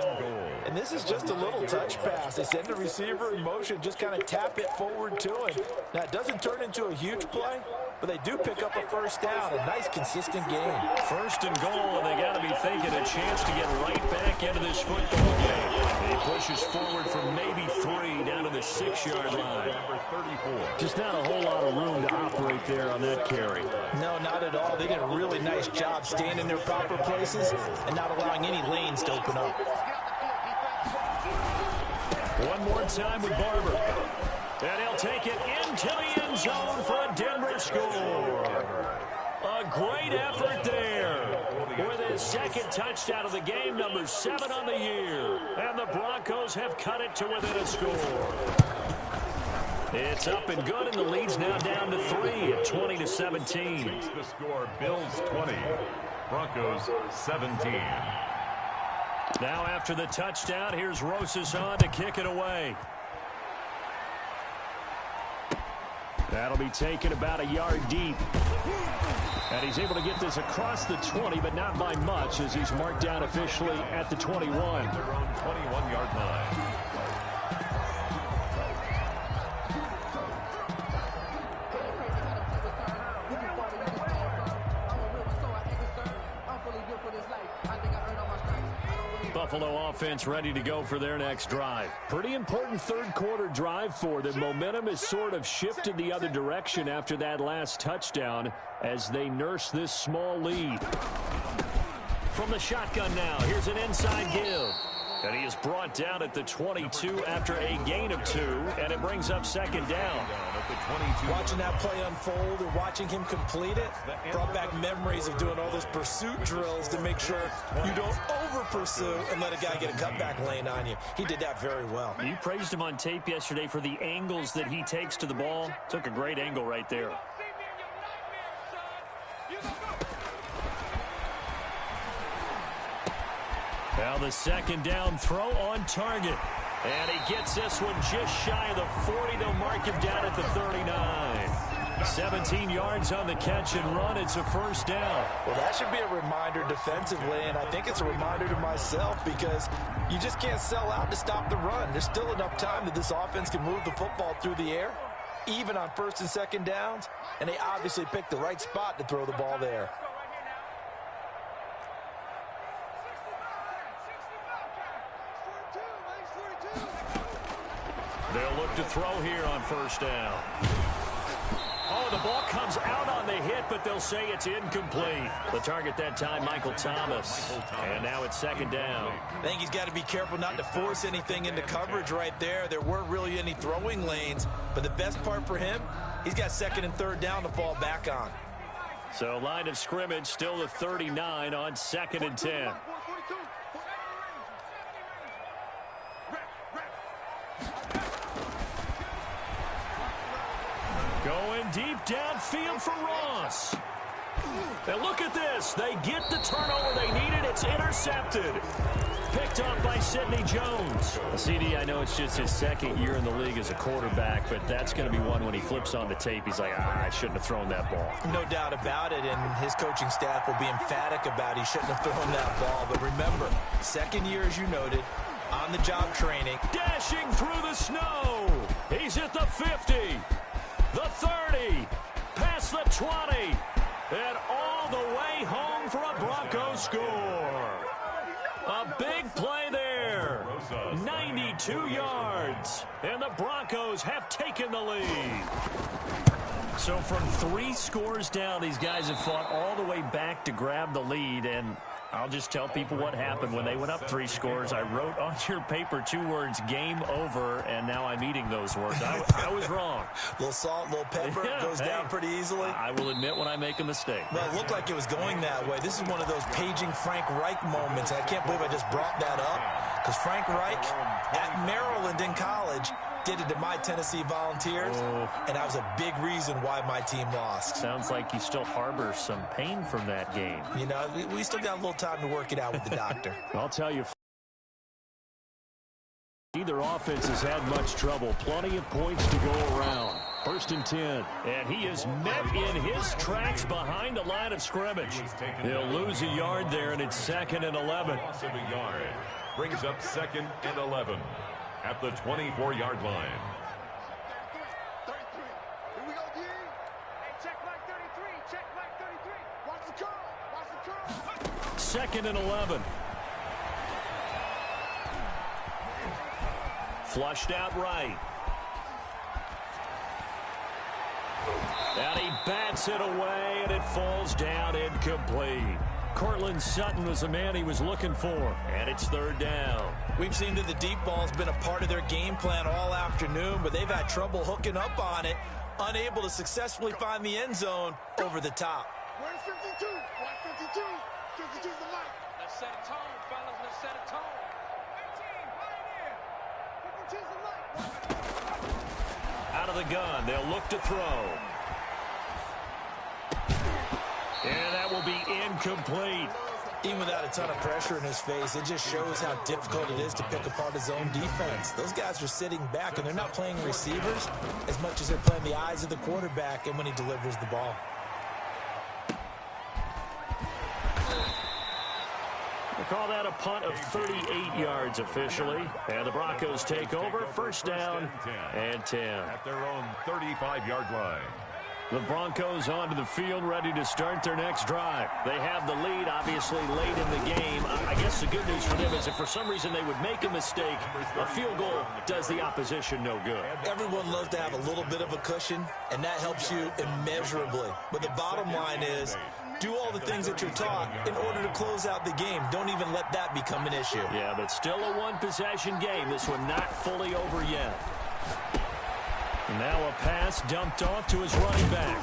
And this is just a little touch pass. They send the receiver in motion, just kind of tap it forward to him. Now, it doesn't turn into a huge play, but they do pick up a 1st down, a nice, consistent gain. 1st and goal, and they got to be thinking a chance to get right back into this football game. And he pushes forward from maybe 3 down to the 6-yard line. Number 34. Just not a whole lot of room to operate there on that carry. No, not at all. They did a really nice job staying in their proper places and not allowing any lanes to open up. One more time with Barber. And he'll take it into the end zone for a Denver score. A great effort there. With his 2nd touchdown of the game, number 7 on the year. And the Broncos have cut it to within a score. It's up and good, and the lead's now down to 3 at 20-17. The score, Bills 20, Broncos 17. Now after the touchdown, here's Rosas on to kick it away. That'll be taken about a yard deep. And he's able to get this across the 20, but not by much, as he's marked down officially at the 21. Their own 21-yard line. Buffalo offense ready to go for their next drive. Pretty important 3rd quarter drive for them. Momentum has sort of shifted the other direction after that last touchdown as they nurse this small lead. From the shotgun now, here's an inside give. And he is brought down at the 22 after a gain of 2, and it brings up 2nd down. Watching that play unfold and watching him complete it brought back memories of doing all those pursuit drills to make sure you don't over-pursue and let a guy get a cutback lane on you. He did that very well. You praised him on tape yesterday for the angles that he takes to the ball. Took a great angle right there. Now the 2nd down throw on target. And he gets this one just shy of the 40. They'll mark him down at the 39. 17 yards on the catch and run. It's a 1st down. Well, that should be a reminder defensively, and I think it's a reminder to myself because you just can't sell out to stop the run. There's still enough time that this offense can move the football through the air, even on 1st and 2nd downs, and they obviously picked the right spot to throw the ball there. They'll look to throw here on 1st down. Oh, the ball comes out on the hit, but they'll say it's incomplete. The target that time, Michael Thomas. And now it's 2nd down. I think he's got to be careful not to force anything into coverage right there. There weren't really any throwing lanes, but the best part for him, he's got 2nd and 3rd down to fall back on. So line of scrimmage still the 39 on 2nd and 10. Going deep downfield for Ross. And look at this. They get the turnover they needed. It's intercepted. Picked up by Sidney Jones. CD, I know it's just his 2nd year in the league as a quarterback, but that's going to be one when he flips on the tape. He's like, I shouldn't have thrown that ball. No doubt about it, and his coaching staff will be emphatic about he shouldn't have thrown that ball. But remember, 2nd year, as you noted, on-the-job training. Dashing through the snow. He's at the 50. The 30, past the 20, and all the way home for a Broncos score. A big play there. 92 yards, and the Broncos have taken the lead. So from 3 scores down, these guys have fought all the way back to grab the lead, and I'll just tell people what happened when they went up 3 scores. I wrote on your paper 2 words, game over, and now I'm eating those words. I was wrong. A little salt, a little pepper, goes down pretty easily. I will admit when I make a mistake. Well, it looked like it was going that way. This is one of those paging Frank Reich moments. I can't believe I just brought that up, because Frank Reich at Maryland in college did it to my Tennessee Volunteers, and that was a big reason why my team lost. Sounds like you still harbor some pain from that game. You know, we still got a little time to work it out with the doctor. I'll tell you, neither offense has had much trouble. Plenty of points to go around. 1st and 10. And he is met in his tracks behind the line of scrimmage. He'll lose a yard there, and it's 2nd and 11. Loss of a yard brings up 2nd and 11 at the 24-yard line. 33. Here we go, D. Hey, check like 33. Check like 33. Watch the curl. Watch the curl. 2nd and 11. Flushed out right. And he bats it away, and it falls down incomplete. Cortland Sutton was the man he was looking for, and it's 3rd down. We've seen that the deep ball's been a part of their game plan all afternoon, but they've had trouble hooking up on it, unable to successfully find the end zone over the top. Where's 52? Watch 52. 52's the light. Let's set a tone, fellas. Let's set a tone. 18, right here. 52's the light. Out of the gun, they'll look to throw. And that will be incomplete. Even without a ton of pressure in his face, it just shows how difficult it is to pick apart his own defense. Those guys are sitting back, and they're not playing receivers as much as they're playing the eyes of the quarterback and when he delivers the ball. We'll call that a punt of 38 yards officially. And the Broncos take over. 1st down and 10. At their own 35-yard line. The Broncos onto the field, ready to start their next drive. They have the lead, obviously, late in the game. I guess the good news for them is if for some reason they would make a mistake, a field goal does the opposition no good. Everyone loves to have a little bit of a cushion, and that helps you immeasurably. But the bottom line is, do all the things that you're taught in order to close out the game. Don't even let that become an issue. Yeah, but still a one-possession game. This one not fully over yet. Now a pass dumped off to his running back.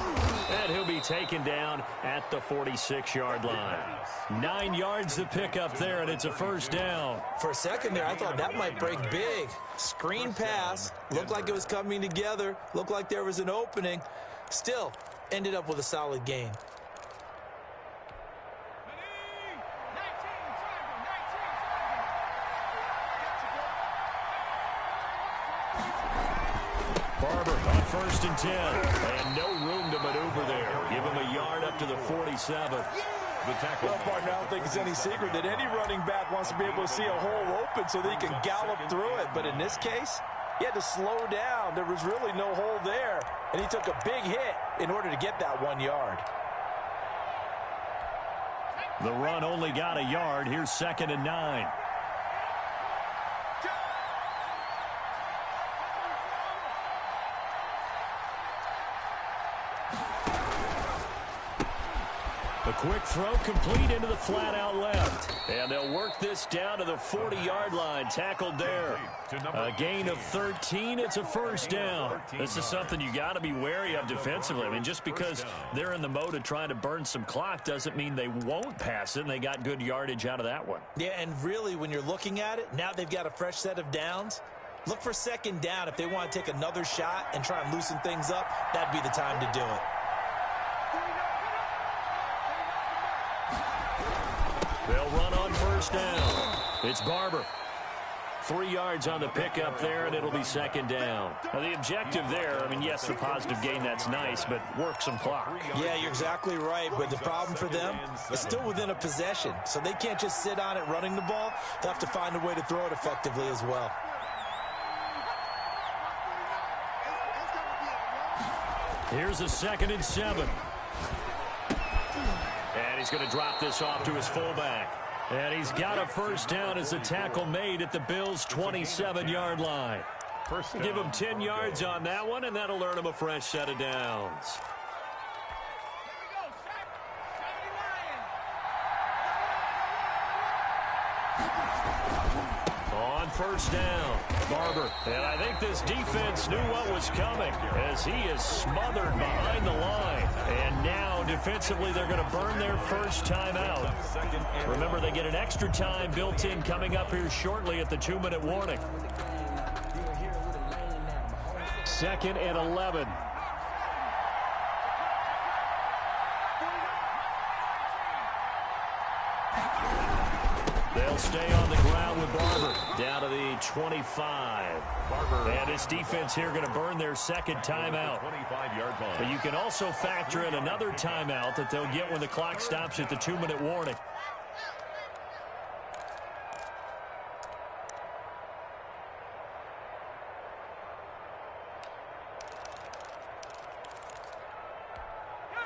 And he'll be taken down at the 46-yard line. 9 yards to pick up there, and it's a 1st down. For a second there, I thought that might break big. Screen pass. Looked like it was coming together. Looked like there was an opening. Still, ended up with a solid gain. Barber on 1st and 10. And no room to maneuver there. Give him a yard up to the 47. The tackle. Well, partner, I don't think it's any secret that any running back wants to be able to see a hole open so that he can gallop through it. But in this case, he had to slow down. There was really no hole there. And he took a big hit in order to get that 1 yard. The run only got a yard. Here's 2nd and 9. A quick throw complete into the flat out left. And they'll work this down to the 40-yard line. Tackled there. A gain of 13. It's a 1st down. This is something you got to be wary of defensively. I mean, just because they're in the mode of trying to burn some clock doesn't mean they won't pass it. And they got good yardage out of that one. Yeah, and really, when you're looking at it, now they've got a fresh set of downs. Look for 2nd down. If they want to take another shot and try and loosen things up, that'd be the time to do it. They'll run on 1st down. It's Barber. 3 yards on the pickup there, and it'll be 2nd down. Now, the objective there, I mean, yes, the positive gain, that's nice, but work some clock. Yeah, you're exactly right, but the problem for them is still within a possession, so they can't just sit on it running the ball. They'll have to find a way to throw it effectively as well. Here's a 2nd and 7. And he's going to drop this off to his fullback. And he's got a 1st down as a tackle made at the Bills' 27-yard line. Give him 10 yards on that one, and that'll earn him a fresh set of downs. On first down, Barber. And I think this defense knew what was coming as he is smothered behind the line. And now, defensively, they're going to burn their first time out. Remember, they get an extra time built in coming up here shortly at the 2-minute warning. 2nd and 11. They'll stay on the ground with Barber down to the 25. And this defense here going to burn their second timeout. But you can also factor in another timeout that they'll get when the clock stops at the 2-minute warning.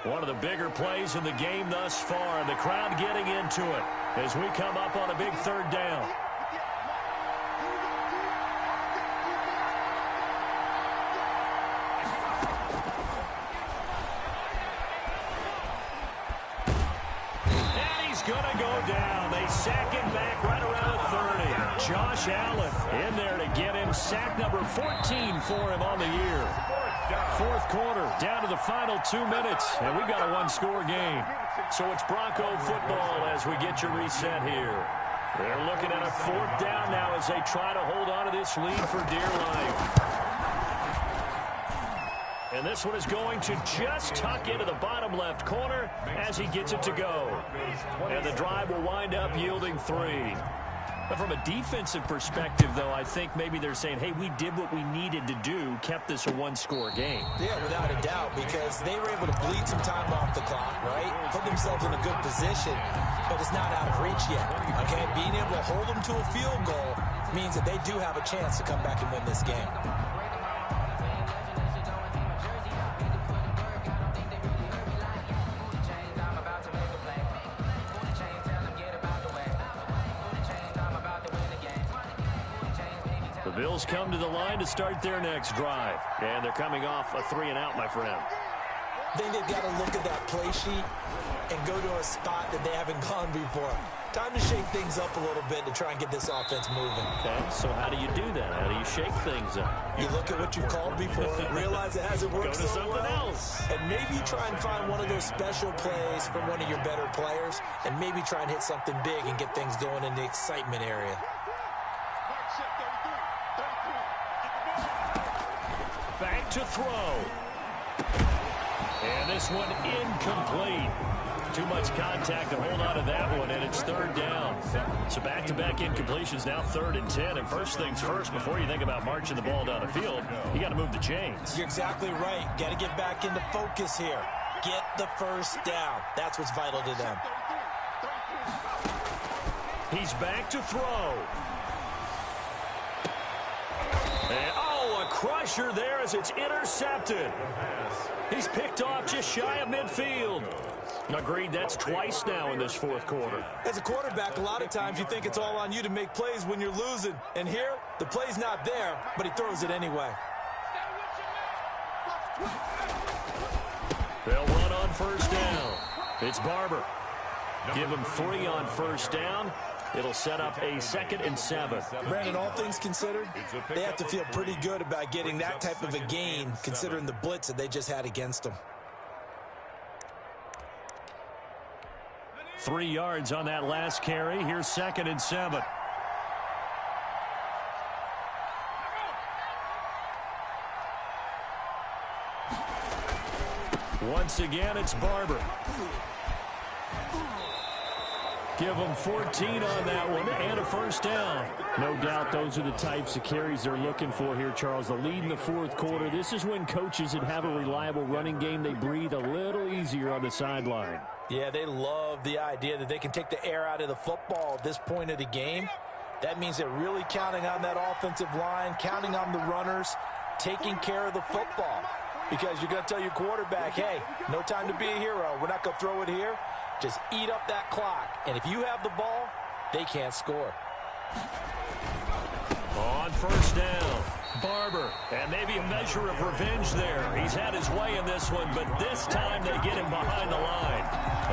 One of the bigger plays in the game thus far, and the crowd getting into it as we come up on a big 3rd down. And he's going to go down. They sack him back right around the 30. Josh Allen in there to get him sack number 14 for him on the year. 4th quarter, down to the final 2 minutes, and we've got a 1-score game. So it's Bronco football as we get you reset here. They're looking at a 4th down now as they try to hold on to this lead for dear life. And this one is going to just tuck into the bottom left corner as he gets it to go. And the drive will wind up yielding 3. But from a defensive perspective, though, I think maybe they're saying, hey, we did what we needed to do, kept this a 1-score game. Yeah, without a doubt, because they were able to bleed some time off the clock, right? Put themselves in a good position, but it's not out of reach yet, okay? Being able to hold them to a field goal means that they do have a chance to come back and win this game. The Bills come to the line to start their next drive. And thee coming off a 3-and-out, my friend. I think they've got to look at that play sheet and go to a spot that they haven't gone before. Time to shake things up a little bit to try and get this offense moving. Okay, so how do you do that? How do you shake things up? You look at what you've called before, realize it hasn't worked Go to so something well, else. and maybe try and find one of those special plays from one of your better players, and maybe try and hit something big and get things going in the excitement area. Back to throw. And this one incomplete. Too much contact to hold on to that one, and it's 3rd down. So back-to-back incompletions, now 3rd and 10. And first things first, before you think about marching the ball down the field, you got to move the chains. You're exactly right. Got to get back into focus here. Get the first down. That's what's vital to them. He's back to throw. And, oh, a crusher there as it's intercepted. He's picked off just shy of midfield. Agreed, that's twice now in this 4th quarter. As a quarterback, a lot of times you think it's all on you to make plays when you're losing. And here, the play's not there, but he throws it anyway. They'll run on first down. It's Barber. Give him 3 on first down. It'll set up a 2nd and 7. Brandon, all things considered, they have to feel pretty good about getting that type of a gain, considering the blitz that they just had against them. 3 yards on that last carry. Here's 2nd and 7. Once again, it's Barber. Give them 14 on that one and a first down. No doubt those are the types of carries they're looking for here, Charles. The lead in the 4th quarter. This is when coaches that have a reliable running game, they breathe a little easier on the sideline. Yeah, they love the idea that they can take the air out of the football at this point of the game. That means they're really counting on that offensive line, counting on the runners, taking care of the football. Because you're going to tell your quarterback, hey, no time to be a hero. We're not going to throw it here. Just eat up that clock. And if you have the ball, they can't score. On first down, Barber, and maybe a measure of revenge there. He's had his way in this one, but this time they get him behind the line.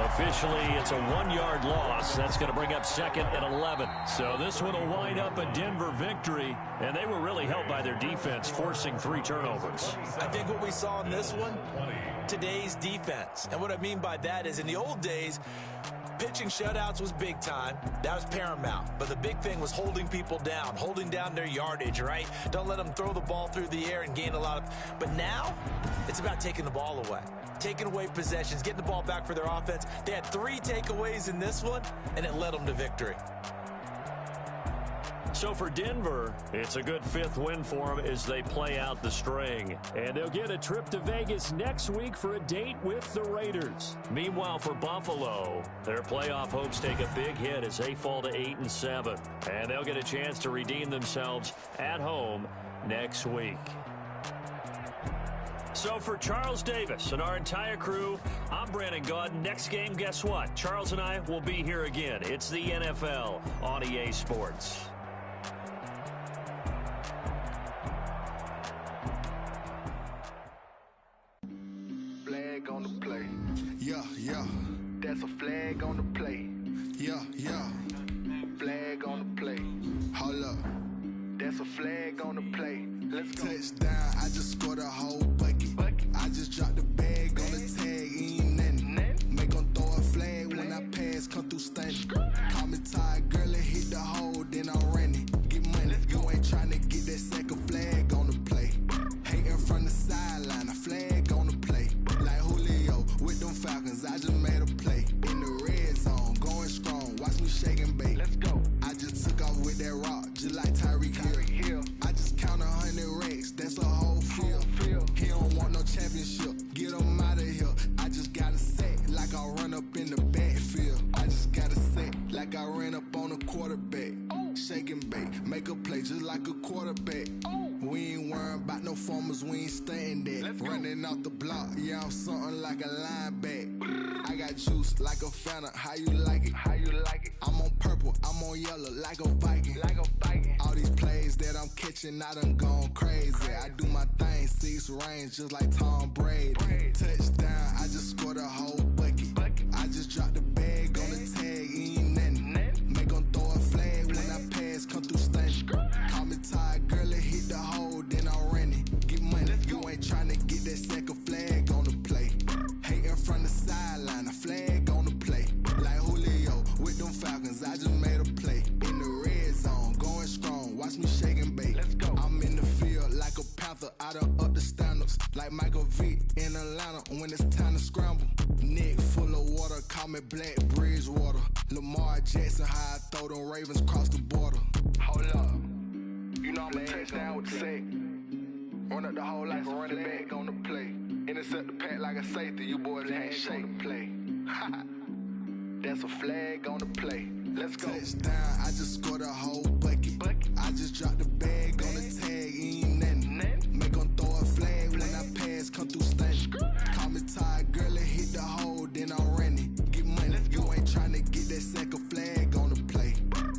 Officially, it's a 1-yard loss. That's going to bring up 2nd and 11. So this one will wind up a Denver victory, and they were really helped by their defense, forcing 3 turnovers. I think what we saw in this one, today's defense. And what I mean by that is in the old days, pitching shutouts was big time. That was paramount. But the big thing was holding people down, holding down their yardage, right? Don't let them throw the ball through the air and gain a lot of... But now, it's about taking the ball away. Taking away possessions, getting the ball back for their offense. They had 3 takeaways in this one, and it led them to victory. So for Denver, it's a good 5th win for them as they play out the string. And they'll get a trip to Vegas next week for a date with the Raiders. Meanwhile, for Buffalo, their playoff hopes take a big hit as they fall to 8-7. And they'll get a chance to redeem themselves at home next week. So for Charles Davis and our entire crew, I'm Brandon Gaud. Next game, guess what? Charles and I will be here again. It's the NFL on EA Sports. Flag on the play. Yeah, yeah. That's a flag on the play. Yeah, yeah. Flag on the play. Hold up. That's a flag on the play. Let's go. Touchdown, I just scored a whole bucket. I just dropped the bag on the tag, ain't nothing. Make them throw a flag when I pass, come through stunning. Call me tired, girl, and hit the hole, then I'm running. Get money, you ain't trying to get that second flag on the play. Hating from the sideline, a flag on the play. Like Julio with them Falcons, I just made a play. In the red zone, going strong, watch me shake and bake. Let's go. I just took off with that rock, just like Tyreek Hill. I just count 100 racks, that's a whole field. He don't want no championship, get him out of here. I just gotta set like I run up in the backfield. I just gotta set like I ran up on a quarterback. Shake and bake, make a play just like a quarterback. We ain't worrying about no formers, we ain't staying there. Running off the block, yeah, I'm something like a linebacker. I got juice like a Fanta, how you like it? How you like it? I'm on purple, I'm on yellow like a Viking. Like a Viking. All these plays that I'm catching, I done gone crazy. I do my thing, 6 range just like Tom Brady. Touchdown, I just scored a whole bucket. I just dropped the bag on the tag, ain't nothing. Make them throw a flag when I pass, come through stunning. Call me tired, girl, and hit the hole, then I'm running. Get money, you ain't trying to get that second flag on the play. Hating from the sideline, a flag on the play. Like Julio with them Falcons, I just made a play. In the red zone, going strong, watch me shake and bake. Let's go. I'm in the field like a panther, I done up the standards. Like Michael Vick in Atlanta when it's time to scramble. Neck full of water, call me Black Bridgewater. Lamar Jackson, how I throw them Ravens cross the border. Hold up. You know I'm a touchdown with the sack. Run up the hole like a running back on the play. Intercept the pack like a safety. You boys ain't shake the play. That's a flag on the play. Let's go. Touchdown, I just scored a whole bucket. I just dropped the bag on the tag, ain't nothing. Make them throw a flag when I pass, come through stunning. Call me tired, girl, and hit the hole, then I'm running. Get money, you ain't trying to get that second flag on the play.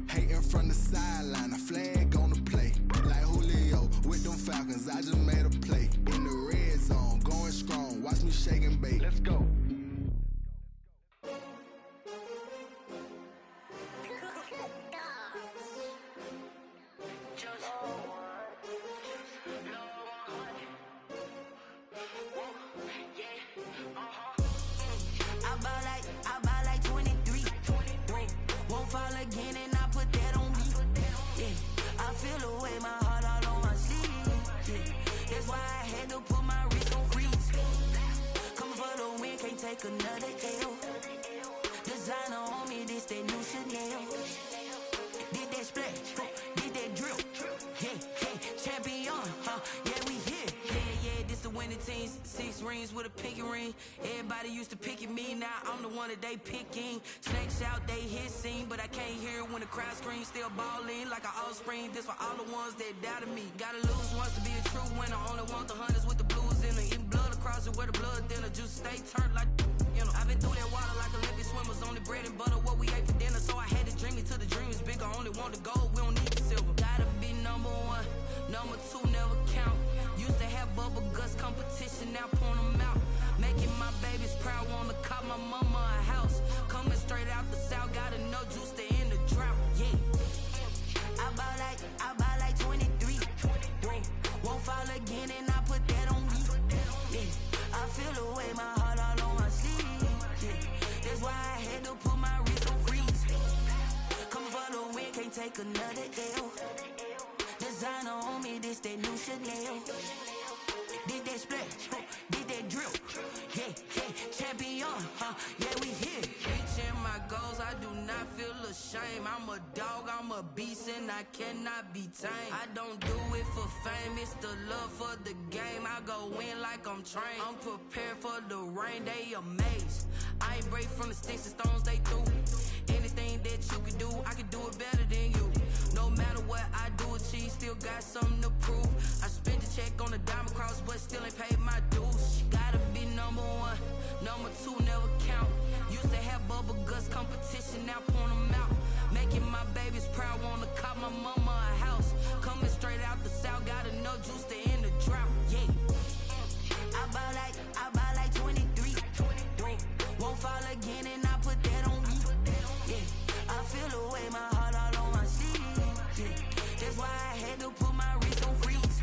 Hating from the sideline, a flag on the play. Like Julio with them Falcons, I just made a play. In the red zone, going strong, watch me shake and bake. Let's go. I buy like 23. Won't fall again and I put that on me. Yeah, I feel the way my heart all on my sleeve. Yeah, that's why I had to put my wrist on freeze. Coming for the win, can't take another L. Designer on me, this that new Chanel. Did that splash, did that drill. Yeah, champion, yeah, we here. Yeah, this the winning team. 6 rings with a pinky ring. Everybody used to pick at me, now I'm the one that they picking. Snakes out, they hit scene, but I can't hear it when the crowd screams. Still balling like an offspring. This for all the ones that doubted me. Gotta lose once to be a true winner. Only want the hunters with the blues in it. Eating blood across it where the blood thinner. Just stay turned like, you know. I've been through that water like Olympic swimmers. Only bread and butter, what we ate for dinner. So I had to dream it till the dream is bigger. Only want the gold, we don't need the silver. Gotta be number 1. Number 2 never my mama a house. Coming straight out the south, got enough juice to end the drought. Yeah. I buy like 23. Won't fall again, and I put that on me. Yeah. I feel the way, my heart all on my sleeve. Yeah. That's why I had to put my wrist on freeze. Coming for the win, can't take another L. Designer on me, this that new Chanel. Did that splash, did that drill. Yeah, champion, yeah, we here. Reaching my goals, I do not feel ashamed. I'm a dog, I'm a beast, and I cannot be tamed. I don't do it for fame, it's the love for the game. I go in like I'm trained. I'm prepared for the rain, they amazed. I ain't break from the sticks and stones they threw. Anything that you can do, I can do it better than you. No matter what I do, achieve, still got something to prove. I spent the check on the diamond cross, but still ain't paid my dues. Gotta be number one, number two never count. Used to have bubble guts competition, now point them out. Making my babies proud, wanna cop my mama a house. Coming straight out the south, got enough juice to end the drought. Yeah. I buy like 23. Won't fall again, and I put that on me. Yeah. I feel the way, my heart all on my sleeve. Yeah. That's why I had to put my wrist on freeze.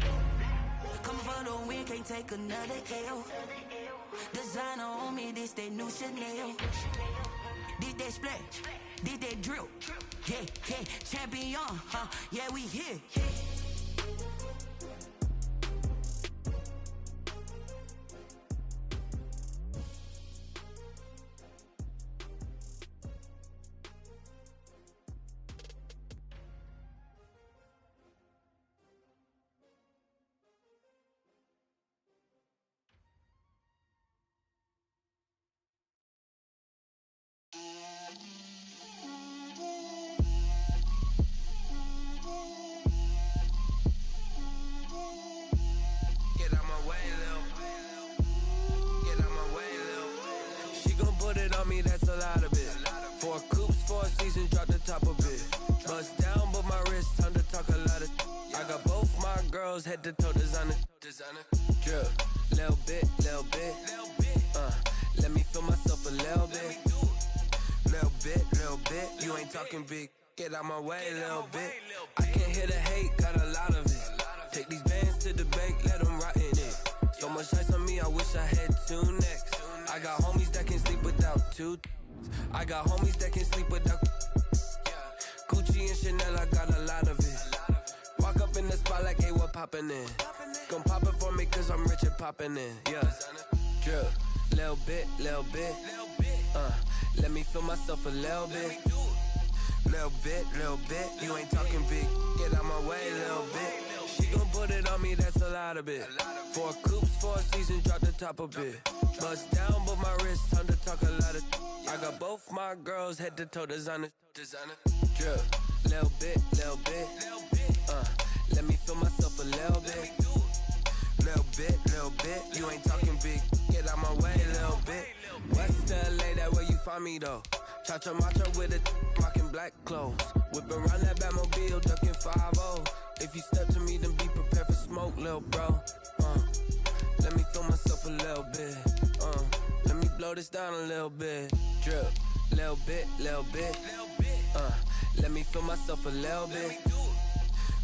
Coming for the win, can't take another L. Designer on me, this that new Chanel. Did that splash, did that drill. Yeah, champion, yeah, we here. That's a lot of it. 4 coops, 4 seasons, drop the top of it. Bust down, but my wrist, time to talk a lot of. I got both my girls head to toe designer. Drip, little bit. Let me feel myself a little bit. Little bit. You ain't talking big. Get out my way, little bit. I can't hear the hate, got a lot of it. Take these bands to the bank, let them rot in it. So much ice on me, I wish I had 2 necks. I got homies that can sleep without 2. I got homies that can sleep without. Gucci and Chanel, I got a lot of it. Walk up in the spot like, hey, what poppin' in? Gon' pop it for me, cause I'm rich and poppin' in. Yeah. Drip, little bit. Let me feel myself a little bit. Little bit. You ain't talking big. Get out my way, little bit. She gon' put it on me, that's a lot of it. 4 coops, 4 seasons, drop the top a bit. Bust down, but my wrist, time to talk a lot of. I got both my girls head to toe designer. Drip, little bit. Let me feel myself a little bit. Little bit. You ain't talking big. Get out my way, little bit. West LA, that where you find me though. Cha-cha macha with a rockin' black clothes. Whip around that Batmobile, ducking 5-0. If you step to me, then be prepared for smoke, lil' bro. Let me feel myself a little bit. Let me blow this down a little bit. Drip, little bit. Let me feel myself a little bit.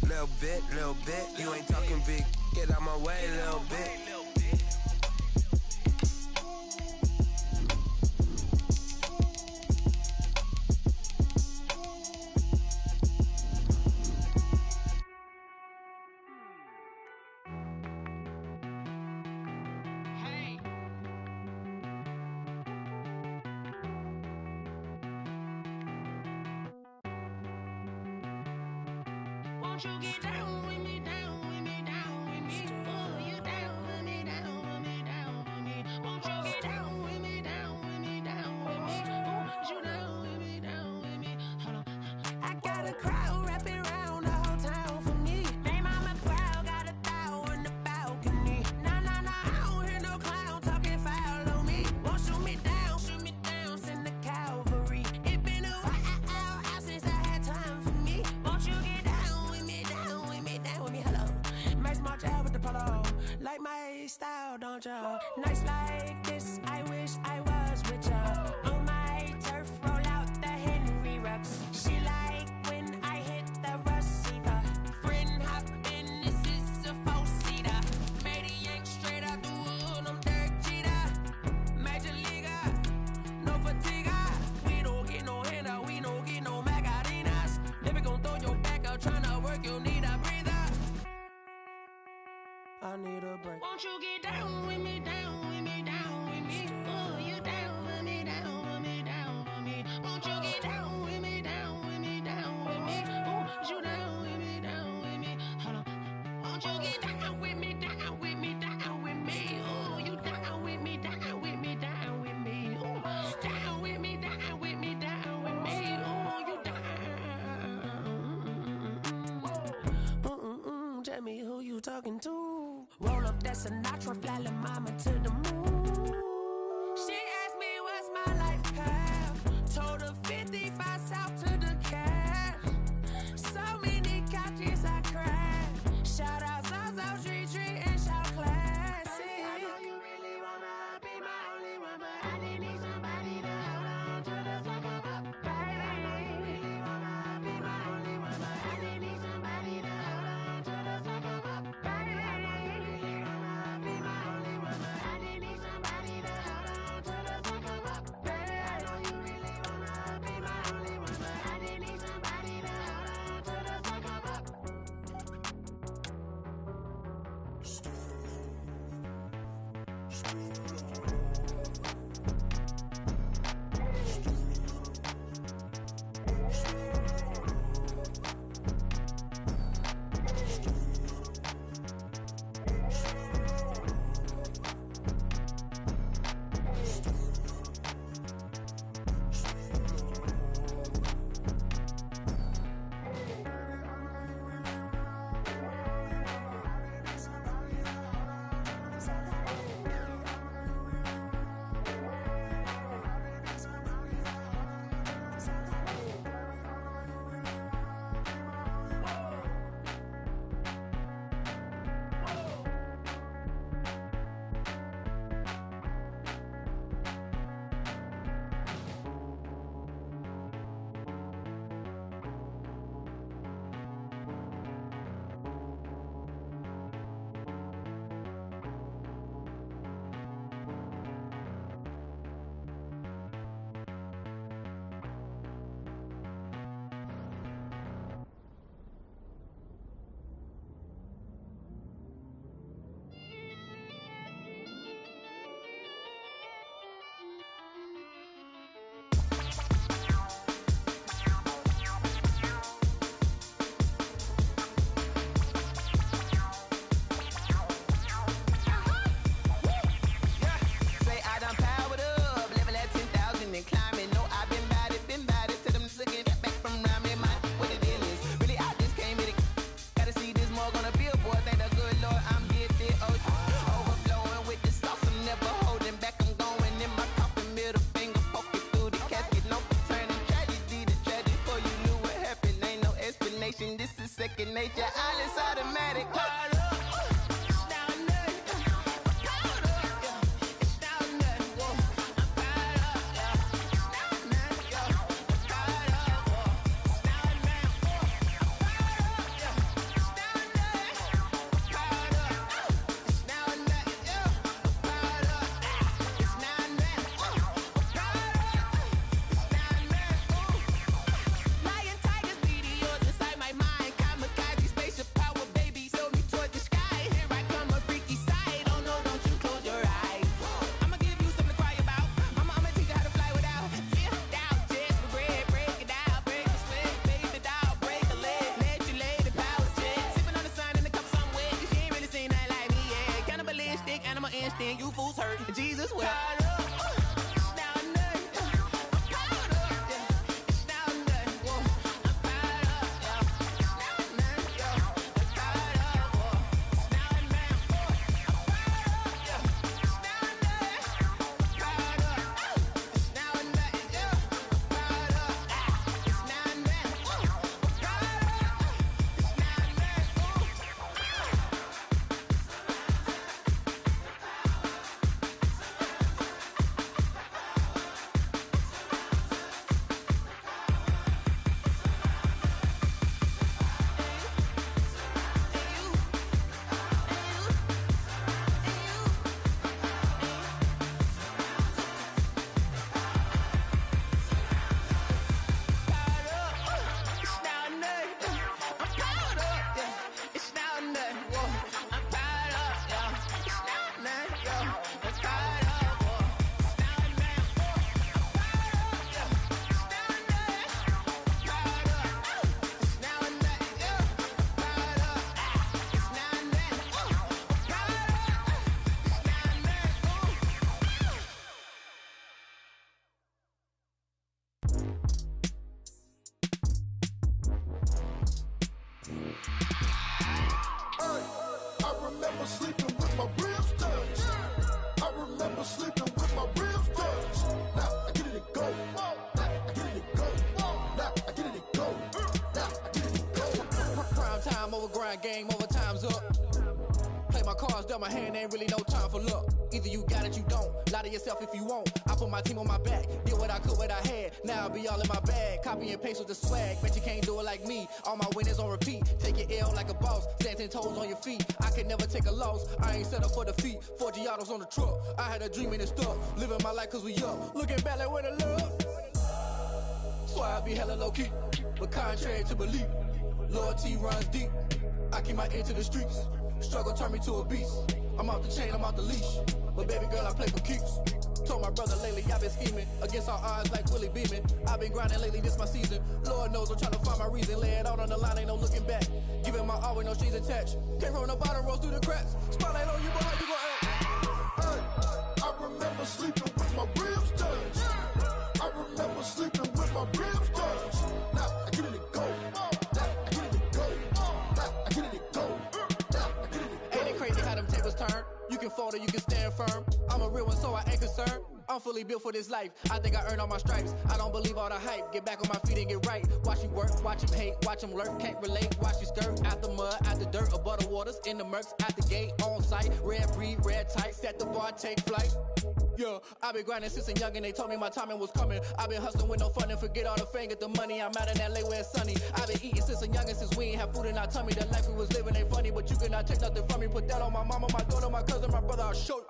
Little bit. You ain't talking big. Get out my way, little bit. Won't you get down with me, down with me, down with me? Pull you down with me, down with me, down with me. Won't you get down with me, down with me, down with me? Won't you down with me, down with me? Hold on. I got a crowd wrapping around the whole town for me. Name on my crowd, got a thou in the balcony. Nah, I don't hear no clown talking foul on me. Won't shoot me down, send the cavalry. It been a while since I had time for me. Won't you get down with me, down with me, down with me? Hello. Max March out with the polo. Like my style, don't you? Nights like this, I wish I was richer. I need a break. Won't you get down with me, down with me, down with me? Oh, you down with me, down with me, down with me. Won't you get down with me, down with me, down with me? Oh, you down with me, down with me? Hold on. Won't you get down with me, down with me, down with me? Oh, you down with me, down with me, down with me? Oh, down with me, down with me, down with me? Oh, you down. Tell me who you talking to. Roll up that Sinatra, fly la mama to the moon. She asked me what's my life path. Told her 55 south to the cat. So many couches I cried. Shout out Zazo, Tree Tree, and shout classic. I know you really wanna be my only one, but I didn't need somebody to hold on to the second up, baby. I know you really wanna be my only one, but I didn't need somebody to hold on to the second up, baby. I know you really wanna be my only one, but I didn't need somebody to hold on to the second up, baby. I know you really wanna be my only one, but I didn't need somebody to hold on to the second up. Say I done powered up, level at 10,000 and climbing. No, I've been bad it to them niggas get back from around me. Man, what the deal is? Really, I just came in it. Gotta see this more gonna be a boy. Thank the good Lord, I'm gifted. Oh, overflowing with the sauce, I'm never holding back. I'm going in my coffin, middle finger poking through the casket. No returning tragedy, the tragedy for you knew what happened. Ain't no explanation. This is second nature. All is automatic. Caught up. Lion, tigers, meteors inside my mind. Kamikaze, spaceship power, baby, sail me toward the sky. Here I come, a freaky side. Oh no, don't you close your eyes. I'ma give you something to cry about. I'ma teach you how to fly without fear. Doubt, just regret. Break it out, break the sweat, baby, down, break a leg. Let you lay the power check. Sipping on the sun in the cup somewhere. She ain't really seen that like me, yeah. Cannibalistic, animal instinct. You fools hurt. Jesus wept. remember sleeping with my ribs touched. I remember sleeping with my ribs touched. Now I get it to go. Now I get it to go. Now I get it to go. Now I get it to go. Prime time over grind game, over time's up. Play my cards, dealt my hand, ain't really no time for luck. Either you got it, you don't. Lie to yourself if you won't. I put my team on my back, did what I could, what I had. Now I'll be all in my bag, copy and paste with the swag. Bet you can't do it like me. All my winners on repeat. Take your L like a boss, stand 10 toes on your feet. I can never take a loss. I ain't set up for defeat. 4 Giottos on the truck. I had a dream and it stuck. Living my life cause we up. Looking back like where the love. So I be hella low key, but contrary to belief, loyalty runs deep. I keep my ear to the streets. Struggle turned me to a beast. I'm off the chain, I'm off the leash. But baby girl, I play for keeps. Told my brother lately, I've been scheming against all odds like Willie Beeman. I've been grinding lately, this my season. Lord knows I'm trying to find my reason. Lay it out on the line, ain't no looking back. Giving my all with no strings attached. Came from the bottom, rose through the cracks. Spotlight on you, but how you gon' act? Hey, I remember sleeping with my ribs touched. I remember sleeping with my ribs touched. Now I get it to go. Now I get it to go. Now I get it to go. Now I get it to go. Ain't it crazy how them tables turn? You can fold or you can stand firm. I'm a real one, so I ain't concerned. I'm fully built for this life. I think I earned all my stripes. I don't believe all the hype. Get back on my feet and get right. Watch you work, watch him hate, watch him lurk. Can't relate, watch you skirt. Out the mud, out the dirt, above the waters, in the murks, out the gate, on site. Red breed, red tight, set the bar, take flight. Yeah, I been grinding since a youngin', they told me my timing was coming. I been hustling with no fun and forget all the fame, get the money. I'm out in LA where it's sunny. I been eating since a youngin', since we ain't have food in our tummy. The life we was living ain't funny, but you cannot take nothing from me. Put that on my mama, my daughter, my cousin, my brother, I'll show you.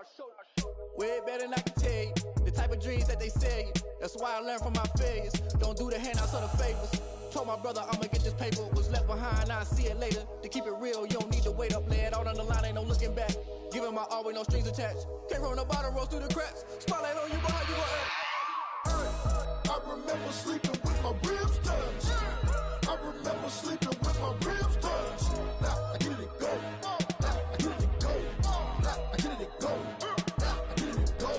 Way better than I can tell you. The type of dreams that they sell you. That's why I learned from my failures. Don't do the handouts or the favors. Told my brother I'ma get this paper. Was left behind, I'll see it later. To keep it real, you don't need to wait up. Lay it out on the line, ain't no looking back. Giving my all with no strings attached. Came from the bottom, rose through the cracks. Spotlight on you, but how you gon' act? I remember sleeping with my ribs touched. I remember sleeping with my ribs touched. Now I get it to go. Now I get it to go. Now I get it to go. Now I get it to go.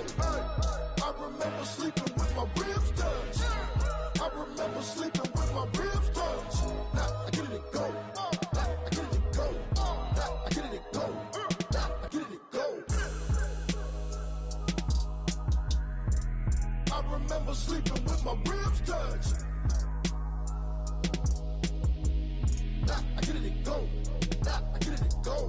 I remember sleeping with my ribs touched. I remember sleeping with my ribs touched. Now I get it to go. Now I get it to go. Now I get it to go. Now I get it to go. I remember sleeping with my ribs touched. Now I get it to go. Now I get it to go.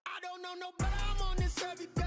I don't know no better, I'm on this every day.